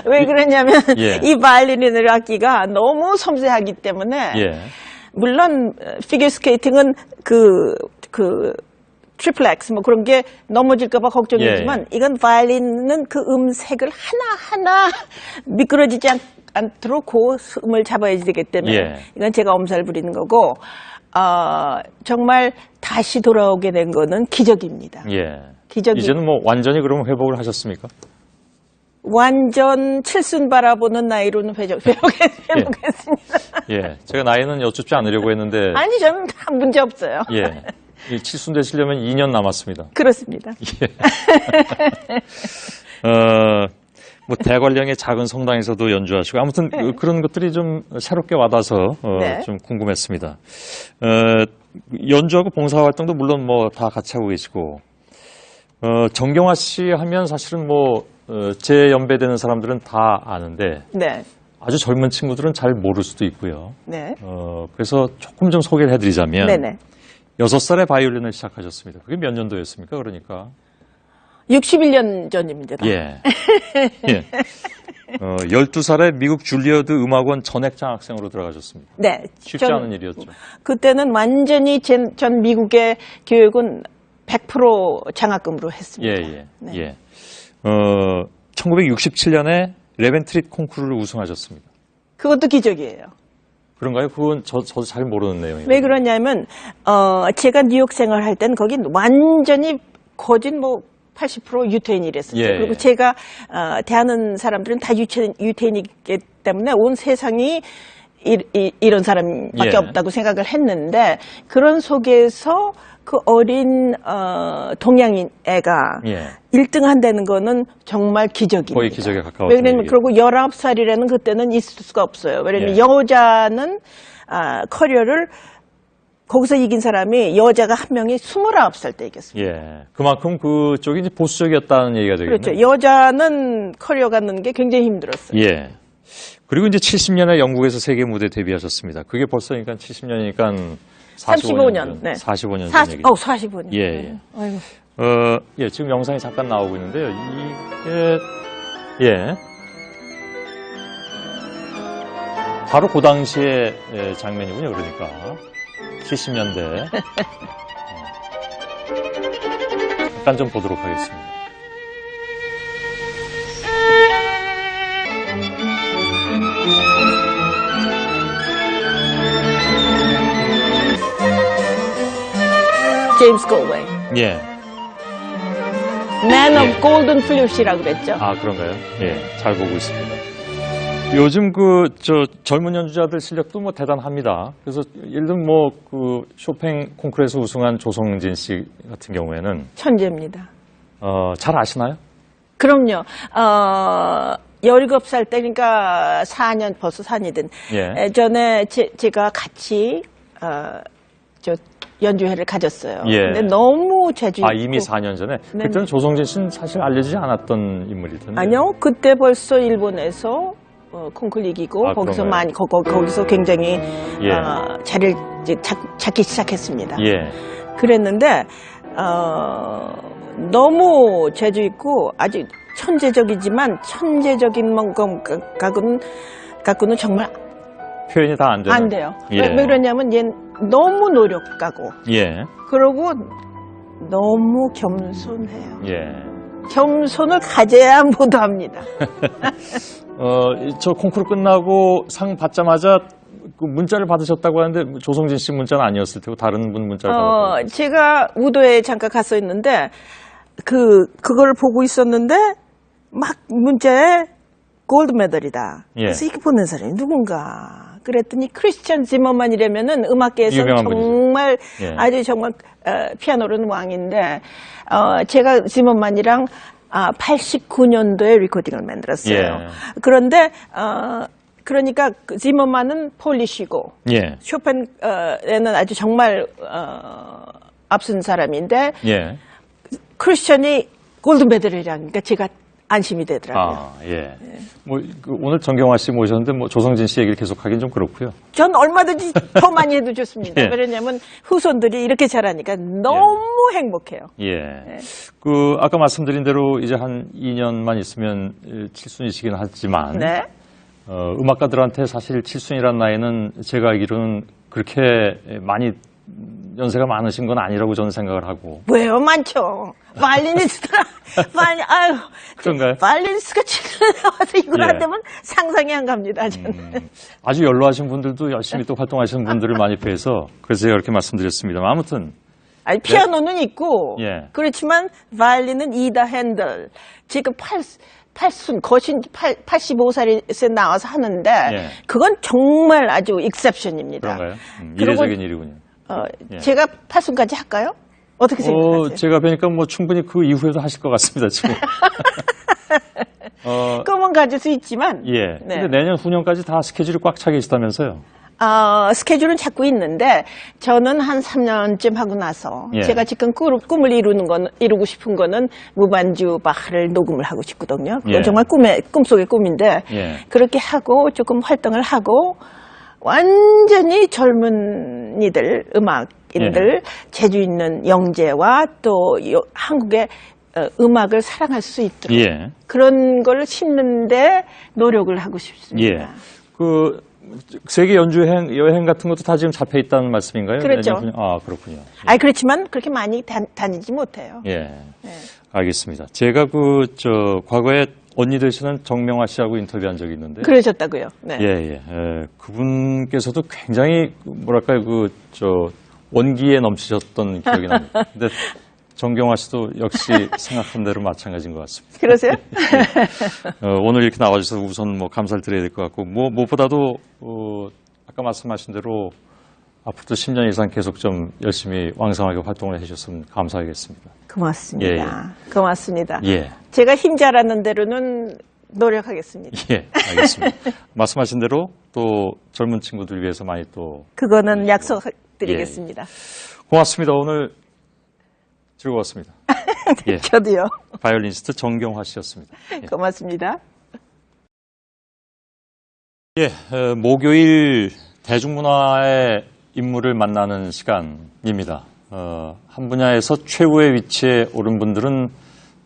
왜 그러냐면, 이 바이올린 악기가 너무 섬세하기 때문에, 물론, 피겨 스케이팅은 트리플 X 뭐 그런 게 넘어질까봐 걱정이지만 이건 바이올린은 그 음색을 하나하나 미끄러지지 않도록 그 음을 잡아야 되기 때문에 이건 제가 엄살 부리는 거고 정말 다시 돌아오게 된 거는 기적입니다. 기적이. 이제는 뭐 완전히 그러면 회복을 하셨습니까? 완전 칠순 바라보는 나이로는 회복했습니다. 제가 나이는 여쭙지 않으려고 했는데 아니 저는 다 문제 없어요. 칠순 되시려면 2년 남았습니다. 그렇습니다. 뭐 대관령의 작은 성당에서도 연주하시고 아무튼 그런 것들이 좀 새롭게 와닿아서 좀 궁금했습니다. 연주하고 봉사활동도 물론 뭐 다 같이 하고 계시고 정경화 씨 하면 사실은 뭐 제 연배되는 사람들은 다 아는데 아주 젊은 친구들은 잘 모를 수도 있고요. 그래서 조금 좀 소개를 해드리자면 6살에 바이올린을 시작하셨습니다. 그게 몇 년도였습니까? 그러니까 61년 전입니다. 12살에 미국 줄리어드 음악원 전액장학생으로 들어가셨습니다. 쉽지 않은 일이었죠. 그때는 완전히 전 미국의 교육은 100% 장학금으로 했습니다. 1967년에 레벤트릿 콩쿠르를 우승하셨습니다. 그것도 기적이에요. 그런가요? 그건 저도 잘 모르는 내용이에요. 왜 그러냐면 제가 뉴욕 생활할 땐 거긴 완전히 거진 뭐 80% 유태인이랬었죠. 예, 그리고 예. 제가 대하는 사람들은 다 유태인이기 때문에 온 세상이 이런 사람밖에 예. 없다고 생각을 했는데 그런 속에서 그 어린 동양인 애가 예. 1등 한다는 거는 정말 기적입니다. 거의 기적에 가까웠던 왜냐면 얘기죠. 그리고 19살이라는 그때는 있을 수가 없어요. 왜냐면 예. 여자는 커리어를 거기서 이긴 사람이 여자가 한 명이 29살 때 이겼습니다. 예. 그만큼 그쪽이 이제 보수적이었다는 얘기가 되겠네요. 그렇죠. 여자는 커리어 갖는 게 굉장히 힘들었어요. 예. 그리고 이제 70년에 영국에서 세계 무대 데뷔하셨습니다. 그게 벌써 그러니까 70년이니까 35년. 네. 45년 전 얘기죠. 45년. 예, 예. 아이고. 예, 지금 영상이 잠깐 나오고 있는데요. 이게 예. 바로 그 당시의 장면이군요. 그러니까 70년대. 잠깐 좀 보도록 하겠습니다. 제임스 골웨이. 예. Man of Golden Flut이라고 그랬죠. 아, 그런가요? 예, 잘 보고 있습니다. 요즘 젊은 연주자들 실력도 뭐 대단합니다. 그래서 예를 들면 쇼팽 콩쿠르에서 우승한 조성진 씨 같은 경우에는 천재입니다. 잘 아시나요? 그럼요. 17살 때니까 4년, 벌써 4년이든. 예. 전에 제가 같이, 연주회를 가졌어요. 예. 근데 너무 재주 있고. 이미 4년 전에? 네네. 그때는 조성진 씨는 사실 알려지지 않았던 인물이던데. 아니요. 그때 벌써 일본에서 콩쿨 이기고 거기서 그런가요? 거기서 굉장히 예. 자리를 이제 찾기 시작했습니다. 예. 그랬는데 너무 재주 있고 아주 천재적이지만 천재적인 갖고는 정말 표현이 다 안 되는. 안 돼요. 예. 왜 그러냐면 얘 너무 노력가고 예. 그러고 너무 겸손해요. 예. 겸손을 가져야 모두합니다. 저 콩쿠르 끝나고 상 받자마자 그 문자를 받으셨다고 하는데 조성진 씨 문자는 아니었을 테고 다른 분 문자를 받았다고. 제가 우도에 잠깐 갔어 있는데 그걸 보고 있었는데 막 문자에 골드 메달이다. 예. 그래서 이렇게 보는 사람이 누군가. 그랬더니 크리스찬 지머만이라면은 음악계에서 유명한 정말 분이죠. 예. 아주 정말 피아노로는 왕인데 제가 지머만이랑 89년도에 리코딩을 만들었어요. 예. 그런데 그러니까 지머만은 폴리시고 예. 쇼펜에는 아주 정말 앞선 사람인데 예. 크리스찬이 골드메달이라니까 제가 안심이 되더라고요. 예. 오늘 정경화 씨 모셨는데 조성진 씨 얘기를 계속하긴 좀 그렇고요. 전 얼마든지 더 많이 해도 좋습니다. 예. 왜냐하면 후손들이 이렇게 잘하니까 너무 행복해요. 예. 아까 말씀드린 대로 이제 한 2년만 있으면 7순이시긴 하지만 네. 음악가들한테 사실 7순이라는 나이는 제가 알기로는 그렇게 많이 연세가 많으신 건 아니라고 저는 생각을 하고. 왜요? 많죠. 바이올리니스트라 아유. 그런가요? 바이올리니스트가 지금 나와서 이걸 예. 한다면 상상이 안 갑니다. 저는. 아주 연로하신 분들도 열심히 또 활동하시는 분들을 많이 뵈서 그래서 제가 이렇게 말씀드렸습니다. 아무튼. 아니 피아노는 있고 예. 그렇지만 바이올린은 이다 핸들. 지금 8순 거신 85살에 나와서 하는데 예. 그건 정말 아주 익셉션입니다. 그런가요? 그리고, 이례적인 일이군요. 예. 제가 8순까지 할까요? 어떻게 생각하세요? 제가 뵈니까 충분히 그 이후에도 하실 것 같습니다, 지금. 꿈은 가질 수 있지만. 예. 네. 근데 내년 후년까지 다 스케줄이 꽉 차 계시다면서요? 스케줄은 잡고 있는데 저는 한 3년쯤 하고 나서 예. 제가 지금 꿈을 이루고 싶은 거는 무반주 바흐를 녹음을 하고 싶거든요. 그건 예. 정말 꿈속의 꿈인데 예. 그렇게 하고 조금 활동을 하고 완전히 젊은이들 음악인들 재주 있는 영재와 또 한국의 음악을 사랑할 수 있도록 예. 그런 걸 심는데 노력을 하고 싶습니다. 예. 세계 여행 같은 것도 다 지금 잡혀 있다는 말씀인가요? 그렇죠. 그렇군요. 그렇지만 그렇게 많이 다니지 못해요. 예. 네. 알겠습니다. 제가 과거에 언니 되시는 정명화 씨하고 인터뷰한 적이 있는데. 그러셨다고요? 네. 예. 그분께서도 굉장히, 원기에 넘치셨던 기억이 납니다. 근데 정경화 씨도 역시 생각한 대로 마찬가지인 것 같습니다. 그러세요? 오늘 이렇게 나와주셔서 우선 뭐 감사를 드려야 될 것 같고, 무엇보다도 아까 말씀하신 대로 앞으로도 10년 이상 계속 좀 열심히 왕성하게 활동을 해주셨으면 감사하겠습니다. 고맙습니다. 고맙습니다. 예. 제가 힘 자라는 대로는 노력하겠습니다. 예, 알겠습니다. 말씀하신 대로 또 젊은 친구들 위해서 많이 또. 그거는 약속드리겠습니다. 예. 고맙습니다. 오늘 즐거웠습니다. 예. 저도요. 바이올리니스트 정경화 씨였습니다. 예. 고맙습니다. 예, 목요일 대중문화의 인물을 만나는 시간입니다. 한 분야에서 최고의 위치에 오른 분들은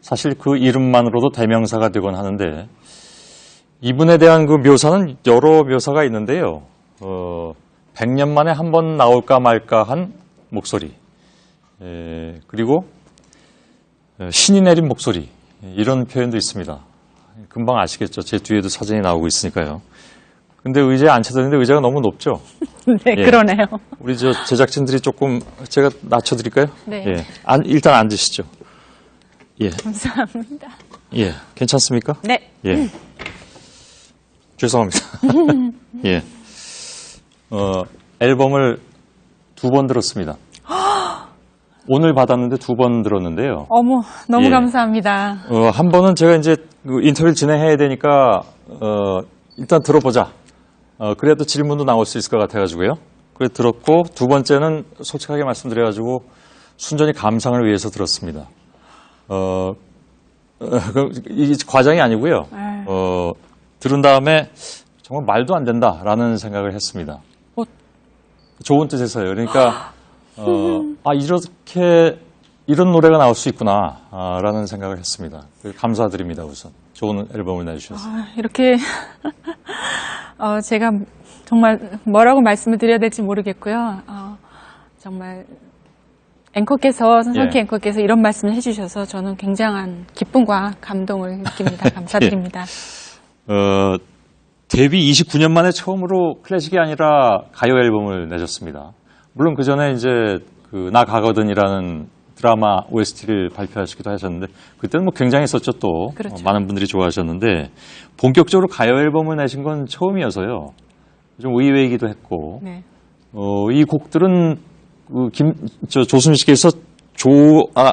사실 그 이름만으로도 대명사가 되곤 하는데, 이분에 대한 그 묘사는 여러 묘사가 있는데요. 100년 만에 한 번 나올까 말까 한 목소리, 그리고 신이 내린 목소리, 이런 표현도 있습니다. 금방 아시겠죠? 제 뒤에도 사진이 나오고 있으니까요. 근데 의자에 앉혀드리는데 의자가 너무 높죠? 네, 예. 그러네요. 우리 저 제작진들이 조금 제가 낮춰드릴까요? 네. 예. 일단 앉으시죠. 예. 감사합니다. 예. 괜찮습니까? 네. 예. 죄송합니다. 예. 앨범을 2번 들었습니다. 오늘 받았는데 2번 들었는데요. 어머, 너무 예. 감사합니다. 한 번은 제가 이제 그 인터뷰를 진행해야 되니까, 일단 들어보자. 그래도 질문도 나올 수 있을 것 같아가지고요. 그래 들었고, 2번째는 솔직하게 말씀드려가지고 순전히 감상을 위해서 들었습니다. 이게 과장이 아니고요. 들은 다음에 정말 말도 안 된다라는 생각을 했습니다. 좋은 뜻에서요. 그러니까 이런 노래가 나올 수 있구나 라는 생각을 했습니다. 감사드립니다. 우선 좋은 앨범을 내주셔서. 이렇게 제가 정말 뭐라고 말씀을 드려야 될지 모르겠고요. 정말 손석희 예. 앵커께서 이런 말씀을 해주셔서 저는 굉장한 기쁨과 감동을 느낍니다. 감사드립니다. 데뷔 29년 만에 처음으로 클래식이 아니라 가요 앨범을 내셨습니다. 물론 그 전에 이제 나 가거든이라는 드라마 OST를 발표하시기도 하셨는데, 그때는 뭐 굉장했었죠 또. 그렇죠. 많은 분들이 좋아하셨는데, 본격적으로 가요 앨범을 내신 건 처음이어서요. 좀 의외이기도 했고, 네. 이 곡들은 조순 씨께서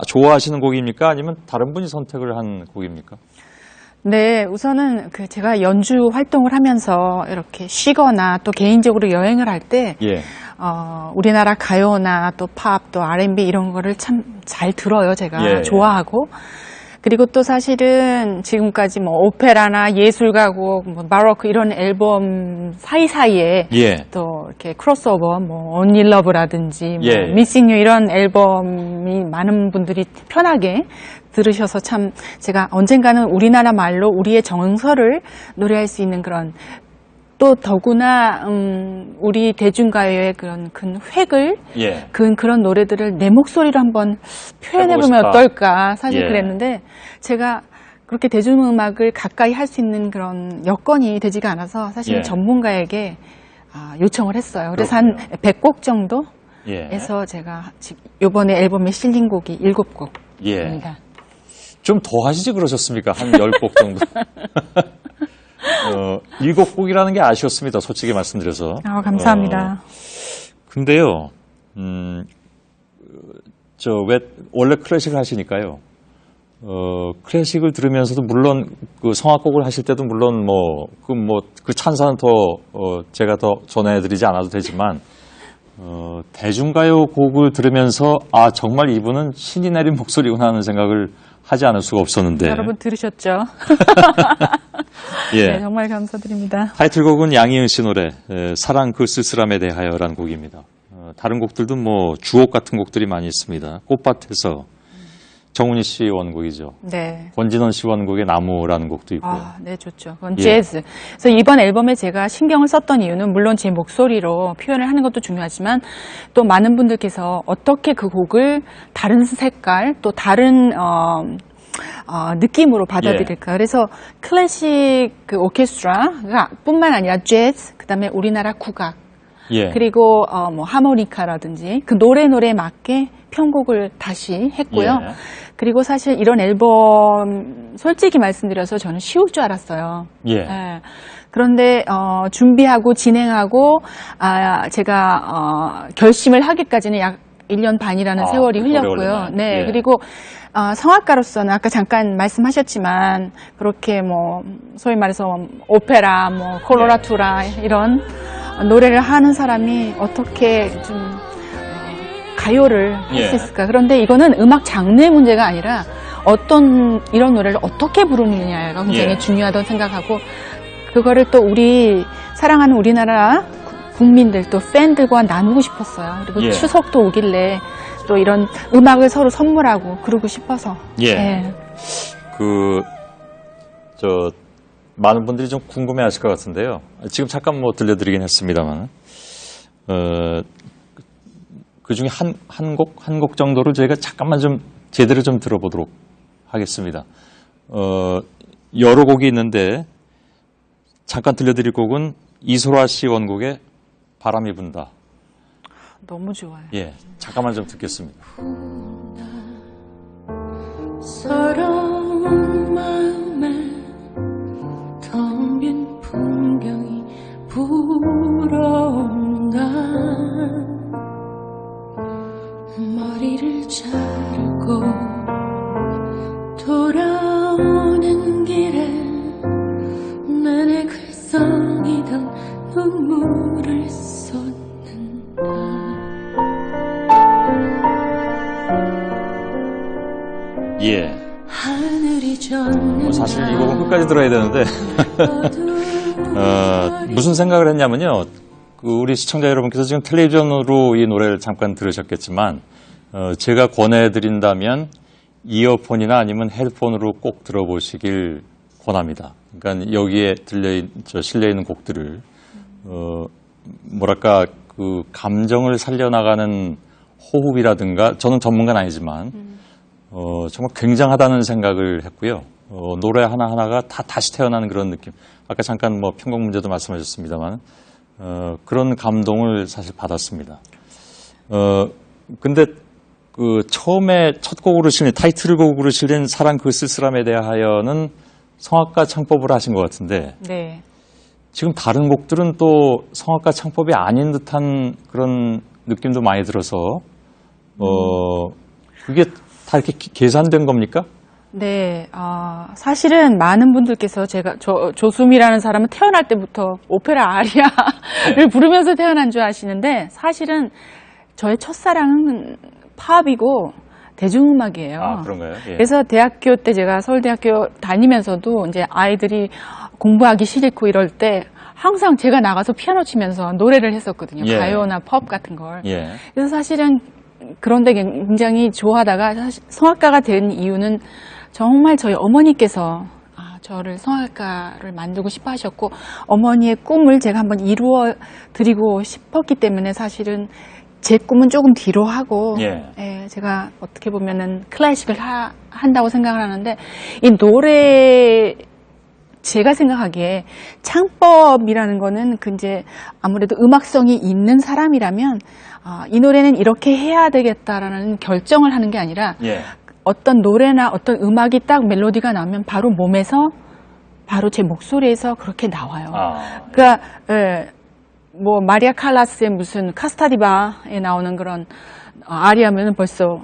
좋아하시는 곡입니까? 아니면 다른 분이 선택을 한 곡입니까? 네, 우선은 제가 연주 활동을 하면서 이렇게 쉬거나 또 개인적으로 여행을 할 때, 예. 우리나라 가요나 또 팝, 또 R&B 이런 거를 참 잘 들어요, 제가. 예. 좋아하고. 그리고 또 사실은 지금까지 뭐 오페라나 예술가곡, 뭐 바로크 이런 앨범 사이사이에 예. 또 이렇게 크로스오버, 뭐 Only Love라든지 뭐 예. Missing You 이런 앨범이 많은 분들이 편하게 들으셔서 참 제가 언젠가는 우리나라 말로 우리의 정서를 노래할 수 있는 그런, 또 더구나 우리 대중가요의 그런 큰 획을 예. 그런 노래들을 내 목소리로 한번 표현해보면 해보고 싶다. 어떨까 사실 예. 그랬는데, 제가 그렇게 대중음악을 가까이 할 수 있는 그런 여건이 되지가 않아서 사실 예. 전문가에게 요청을 했어요. 그래서 한 100곡 정도에서 예. 제가 이번에 앨범에 실린 곡이 7곡입니다. 예. 좀 더 하시지 그러셨습니까? 한 10곡 정도. 7곡이라는 게 아쉬웠습니다. 솔직히 말씀드려서. 감사합니다. 근데요, 원래 클래식을 하시니까요. 클래식을 들으면서도 물론 그 성악곡을 하실 때도 물론 그 찬사는 제가 더 전해드리지 않아도 되지만, 대중가요 곡을 들으면서 정말 이분은 신이 내린 목소리구나 하는 생각을 하지 않을 수가 없었는데. 여러분 들으셨죠? 예. 네, 정말 감사드립니다. 타이틀곡은 양희은 씨 노래 사랑 그 쓸쓸함에 대하여라는 곡입니다. 다른 곡들도 주옥 같은 곡들이 많이 있습니다. 꽃밭에서 정훈이 씨 원곡이죠. 네. 권진원 씨 원곡의 나무라는 곡도 있고요. 네, 좋죠. 그건 재즈. 그래서 이번 앨범에 제가 신경을 썼던 이유는 물론 제 목소리로 표현을 하는 것도 중요하지만, 또 많은 분들께서 어떻게 그 곡을 다른 색깔, 또 다른 느낌으로 받아들일까. 그래서 클래식 오케스트라 뿐만 아니라 재즈, 그다음에 우리나라 국악, 예. 그리고 뭐 하모니카라든지 그 노래에 맞게 편곡을 다시 했고요. 예. 그리고 사실 이런 앨범 솔직히 말씀드려서 저는 쉬울 줄 알았어요. 예. 그런데 준비하고 진행하고 제가 결심을 하기까지는 약 1년 반이라는 세월이 흘렸고요. 네. 예. 그리고 성악가로서는 아까 잠깐 말씀하셨지만 그렇게 뭐 소위 말해서 오페라, 뭐 콜로라투라 이런 노래를 하는 사람이 어떻게 좀 가요를 할 수 있을까? 그런데 이거는 음악 장르의 문제가 아니라 어떤 이런 노래를 어떻게 부르느냐가 굉장히 중요하다고 생각하고 그거를 또 우리 사랑하는 우리나라 국민들 또 팬들과 나누고 싶었어요. 그리고 추석도 오길래 또 이런 음악을 서로 선물하고 그러고 싶어서. 많은 분들이 좀 궁금해하실 것 같은데요. 지금 잠깐 뭐 들려드리긴 했습니다만, 그 중에 한 곡 정도를 저희가 잠깐만 좀 제대로 좀 들어보도록 하겠습니다. 여러 곡이 있는데 잠깐 들려드릴 곡은 이소라 씨 원곡의 바람이 분다. 너무 좋아요. 예, 잠깐만 좀 듣겠습니다. 서러운 마음에 텅 빈 풍경이 불어온다. 머리를 자르고 돌아오는 길에 내내 글썽이던 눈물을 쏟는다. 예. 하늘이 젖는 사실 이 곡은 끝까지 들어야 되는데 무슨 생각을 했냐면요. 우리 시청자 여러분께서 지금 텔레비전으로 이 노래를 잠깐 들으셨겠지만 제가 권해드린다면 이어폰이나 아니면 헤드폰으로 꼭 들어보시길 권합니다. 그러니까 여기에 실려 있는 곡들을 뭐랄까 그 감정을 살려나가는 호흡이라든가 저는 전문가는 아니지만 정말 굉장하다는 생각을 했고요. 노래 하나하나가 다 다시 태어나는 그런 느낌. 아까 잠깐 뭐 편곡 문제도 말씀하셨습니다만 그런 감동을 사실 받았습니다. 근데 그 처음에 첫 곡으로 실린 타이틀곡으로 실린 사랑 그 쓸쓸함에 대하여는 성악가 창법을 하신 것 같은데 네. 지금 다른 곡들은 또 성악가 창법이 아닌 듯한 그런 느낌도 많이 들어서 그게 다 이렇게 계산된 겁니까? 네, 사실은 많은 분들께서 제가 조수미라는 사람은 태어날 때부터 오페라 아리아를 부르면서 태어난 줄 아시는데 사실은 저의 첫사랑은 팝이고 대중음악이에요. 아, 그런가요? 예. 그래서 대학교 때 제가 서울대학교 다니면서도 이제 아이들이 공부하기 싫고 이럴 때 항상 제가 나가서 피아노 치면서 노래를 했었거든요. 예. 가요나 팝 같은 걸. 예. 그래서 사실은 그런데 굉장히 좋아하다가 사실 성악가가 된 이유는 정말 저희 어머니께서 저를 성악가를 만들고 싶어 하셨고 어머니의 꿈을 제가 한번 이루어 드리고 싶었기 때문에 사실은 제 꿈은 조금 뒤로 하고 제가 어떻게 보면은 클래식을 한다고 생각을 하는데 이 노래 제가 생각하기에 창법이라는 거는 이제 아무래도 음악성이 있는 사람이라면 이 노래는 이렇게 해야 되겠다라는 결정을 하는 게 아니라 어떤 노래나 어떤 음악이 딱 멜로디가 나오면 바로 몸에서 바로 제 목소리에서 그렇게 나와요. 그러니까 뭐 마리아 칼라스의 무슨 카스타디바에 나오는 그런 아리아면은 벌써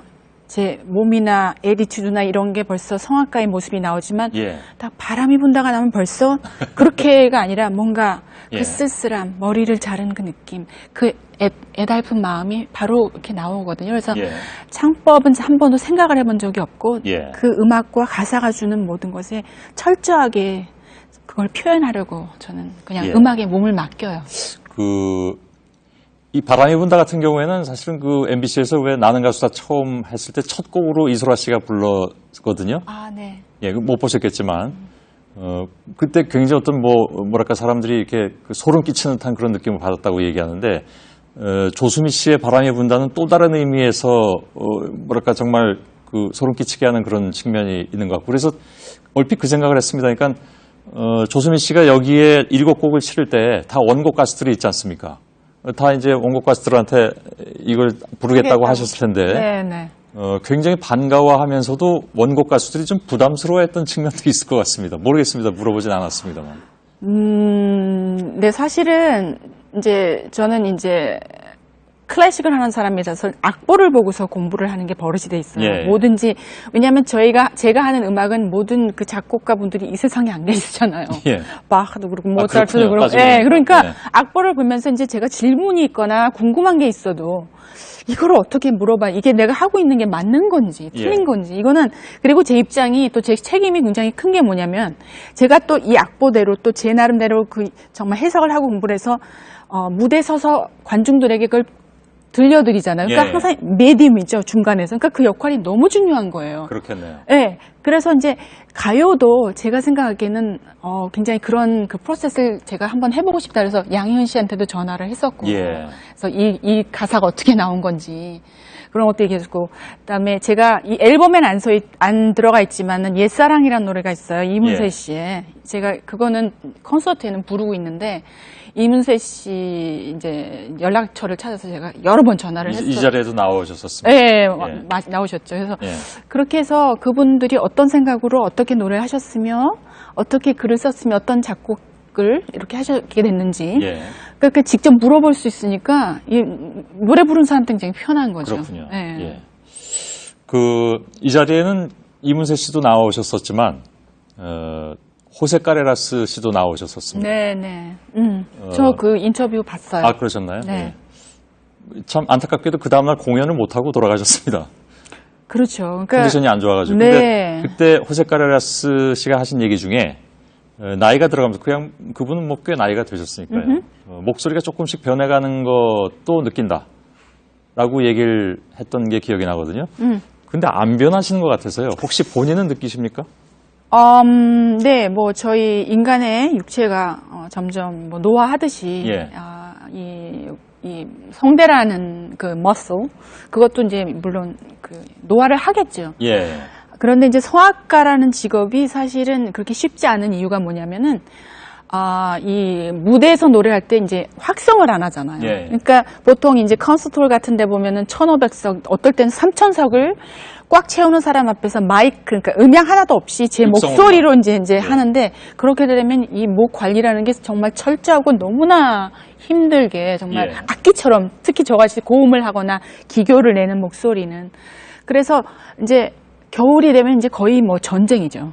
제 몸이나 에디튜드나 이런 게 벌써 성악가의 모습이 나오지만 딱 바람이 분다가 나면 벌써 그렇게가 아니라 뭔가 그 쓸쓸함, 머리를 자른 그 느낌, 그 애달픈 마음이 바로 이렇게 나오거든요. 그래서 창법은 한 번도 생각을 해본 적이 없고 그 음악과 가사가 주는 모든 것에 철저하게 그걸 표현하려고 저는 그냥 음악에 몸을 맡겨요. 이 바람이 분다 같은 경우에는 사실은 그 MBC에서 왜 나는 가수다 처음 했을 때 첫 곡으로 이소라 씨가 불렀거든요. 네. 예, 못 보셨겠지만, 그때 굉장히 어떤 뭐랄까 사람들이 이렇게 그 소름 끼치는 듯한 그런 느낌을 받았다고 얘기하는데, 조수미 씨의 바람이 분다는 또 다른 의미에서, 뭐랄까 정말 그 소름 끼치게 하는 그런 측면이 있는 것 같고, 그래서 얼핏 그 생각을 했습니다. 그러니까, 조수미 씨가 여기에 7곡을 실을 때 다 원곡 가수들이 있지 않습니까? 다 이제 원곡 가수들한테 이걸 부르겠다고 하셨을 텐데 네네. 굉장히 반가워하면서도 원곡 가수들이 좀 부담스러워했던 측면도 있을 것 같습니다. 모르겠습니다. 물어보진 않았습니다만. 네, 사실은 이제 저는 이제 클래식을 하는 사람이라서 악보를 보고서 공부를 하는 게 버릇이 돼 있어요. 예. 뭐든지 왜냐하면 제가 하는 음악은 모든 그 작곡가 분들이 이 세상에 안 계시잖아요. 예. 바흐도 그렇고 모차르트도 그렇군요. 그렇고. 따지고 예, 보니까. 그러니까 네. 악보를 보면서 이제 제가 질문이 있거나 궁금한 게 있어도 이걸 어떻게 물어봐? 이게 내가 하고 있는 게 맞는 건지 틀린 예. 건지 이거는 그리고 제 입장이 또 제 책임이 굉장히 큰 게 뭐냐면 제가 또 이 악보대로 또 제 나름대로 그 정말 해석을 하고 공부를 해서 무대 서서 관중들에게 그걸 들려드리잖아요. 그러니까 예. 항상 메디움이죠 중간에서. 그러니까 그 역할이 너무 중요한 거예요. 그렇겠네요. 네. 그래서 이제 가요도 제가 생각하기에는 굉장히 그런 그 프로세스를 제가 한번 해보고 싶다 그래서 양희은 씨한테도 전화를 했었고. 예. 그래서 이 가사가 어떻게 나온 건지 그런 것도 얘기했고. 그다음에 제가 이 앨범엔 안 들어가 있지만은 옛사랑이라는 노래가 있어요. 이문세 예. 씨의. 제가 그거는 콘서트에는 부르고 있는데 이문세 씨 이제 연락처를 찾아서 제가 여러 번 전화를 했어요. 이 자리에도 나오셨었습니다. 네, 나오셨죠. 그래서 예. 그렇게 해서 그분들이 어떤 생각으로 어떻게 노래를 하셨으며 어떻게 글을 썼으며 어떤 작곡을 이렇게 하셨게 됐는지 예. 그렇게 직접 물어볼 수 있으니까 이 노래 부르는 사람한테 굉장히 편한 거죠. 그렇군요. 네. 예. 이 자리에는 이문세 씨도 나오셨었지만 호세 카레라스 씨도 나오셨었습니다. 네. 저 그 인터뷰 봤어요. 아, 그러셨나요? 네. 예. 참 안타깝게도 그 다음날 공연을 못하고 돌아가셨습니다. 그렇죠. 그러니까 컨디션이 안 좋아가지고. 네. 근데 그때 호세 카레라스 씨가 하신 얘기 중에 나이가 들어가면서 그냥 그분은 뭐 꽤 나이가 되셨으니까요. 목소리가 조금씩 변해가는 것도 느낀다. 라고 얘기를 했던 게 기억이 나거든요. 근데 안 변하시는 것 같아서요. 혹시 본인은 느끼십니까? 네, 뭐 저희 인간의 육체가 점점 뭐 노화하듯이 예. 이 성대라는 그 머슬 그것도 이제 물론 그 노화를 하겠죠. 예. 그런데 이제 성악가라는 직업이 사실은 그렇게 쉽지 않은 이유가 뭐냐면은 이 무대에서 노래할 때 이제 확성을 안 하잖아요. 예. 그러니까 보통 이제 콘서트홀 같은 데 보면은 1,500석, 어떨 때는 3,000석을 꽉 채우는 사람 앞에서 마이크, 그러니까 음향 하나도 없이 제 목소리로 이제 하는데 그렇게 되려면 이 목 관리라는 게 정말 철저하고 너무나 힘들게 정말 예. 악기처럼 특히 저같이 고음을 하거나 기교를 내는 목소리는 그래서 이제 겨울이 되면 이제 거의 뭐 전쟁이죠.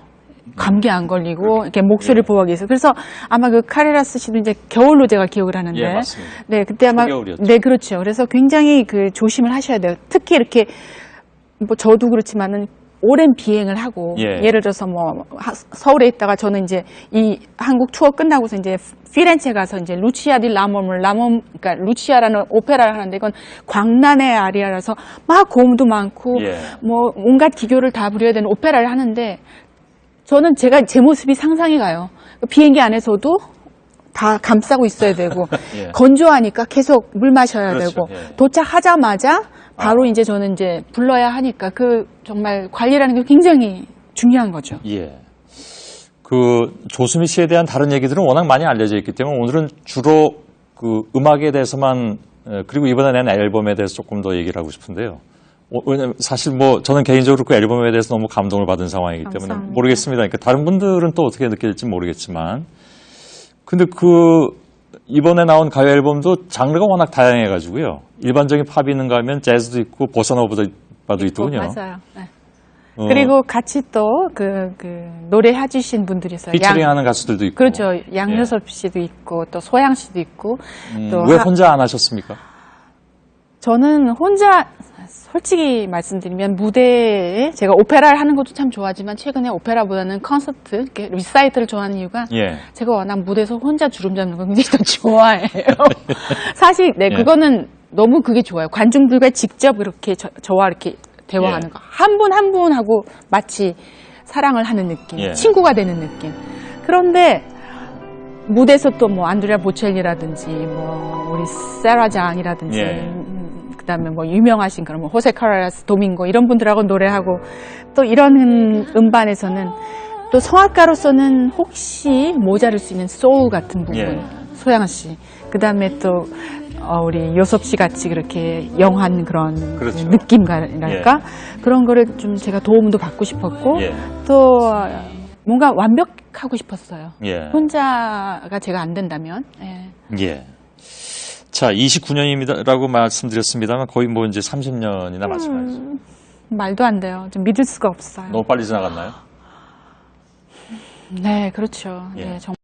감기 안 걸리고 이렇게 목소리를 보호하기 위해서 그래서 아마 그 카레라스 씨도 이제 겨울로 제가 기억을 하는데 예, 맞습니다. 네 그때 아마 초겨울이었죠. 네 그렇죠. 그래서 굉장히 그 조심을 하셔야 돼요. 특히 이렇게 뭐 저도 그렇지만은 오랜 비행을 하고 예. 예를 들어서 뭐 서울에 있다가 저는 이제 이 한국 투어 끝나고서 이제 피렌체 가서 이제 루치아 디 라몬을 그러니까 루치아라는 오페라를 하는데 이건 광란의 아리아라서 막 고음도 많고 예. 뭐 온갖 기교를 다 부려야 되는 오페라를 하는데 저는 제 모습이 상상이 가요. 비행기 안에서도 다 감싸고 있어야 되고 예. 건조하니까 계속 물 마셔야 그렇죠. 되고 예. 도착하자마자 바로 이제 저는 이제 불러야 하니까 그 정말 관리라는 게 굉장히 중요한 거죠. 예. 조수미 씨에 대한 다른 얘기들은 워낙 많이 알려져 있기 때문에 오늘은 주로 그 음악에 대해서만 그리고 이번에 낸 앨범에 대해서 조금 더 얘기를 하고 싶은데요. 왜냐면 사실 뭐 저는 개인적으로 그 앨범에 대해서 너무 감동을 받은 상황이기 때문에 감사합니다. 모르겠습니다. 그러니까 다른 분들은 또 어떻게 느낄지 모르겠지만 근데 이번에 나온 가요 앨범도 장르가 워낙 다양해가지고요. 일반적인 팝이 있는가 하면 재즈도 있고 보사노바도 있더군요. 맞아요. 네. 그리고 같이 또 그 노래 해주신 분들이 있어요. 피처링하는 가수들도 있고. 그렇죠. 양요섭 씨도 있고 또 소양 씨도 있고. 또 왜 혼자 안 하셨습니까? 저는 혼자 솔직히 말씀드리면 무대에 제가 오페라를 하는 것도 참 좋아하지만 최근에 오페라보다는 콘서트, 이렇게 리사이트를 좋아하는 이유가 예. 제가 워낙 무대에서 혼자 주름 잡는 걸 굉장히 더 좋아해요. 사실 네 그거는 너무 그게 좋아요. 관중들과 직접 이렇게 저와 이렇게 대화하는 거. 한 분 한 분하고 마치 사랑을 하는 느낌, 예. 친구가 되는 느낌. 그런데 무대에서 또 뭐 안드레아 보첼리라든지 뭐 우리 세라장이라든지 예. 그다음에 뭐 유명하신 그런 뭐 호세 카레라스, 도밍고 이런 분들하고 노래하고 또 이런 음반에서는 또 성악가로서는 혹시 모자랄 수 있는 소울 같은 부분 예. 소양 씨 그다음에 또 우리 요섭 씨 같이 그렇게 영한 그런 그렇죠. 느낌이랄까 그런 거를 좀 제가 도움도 받고 싶었고 또 뭔가 완벽하고 싶었어요. 혼자가 제가 안 된다면. 예. 자, 29년이라고 말씀드렸습니다만 거의 뭐 이제 30년이나 마찬가지죠. 말도 안 돼요. 좀 믿을 수가 없어요. 너무 빨리 지나갔나요? 네, 그렇죠. 예. 네, 정말.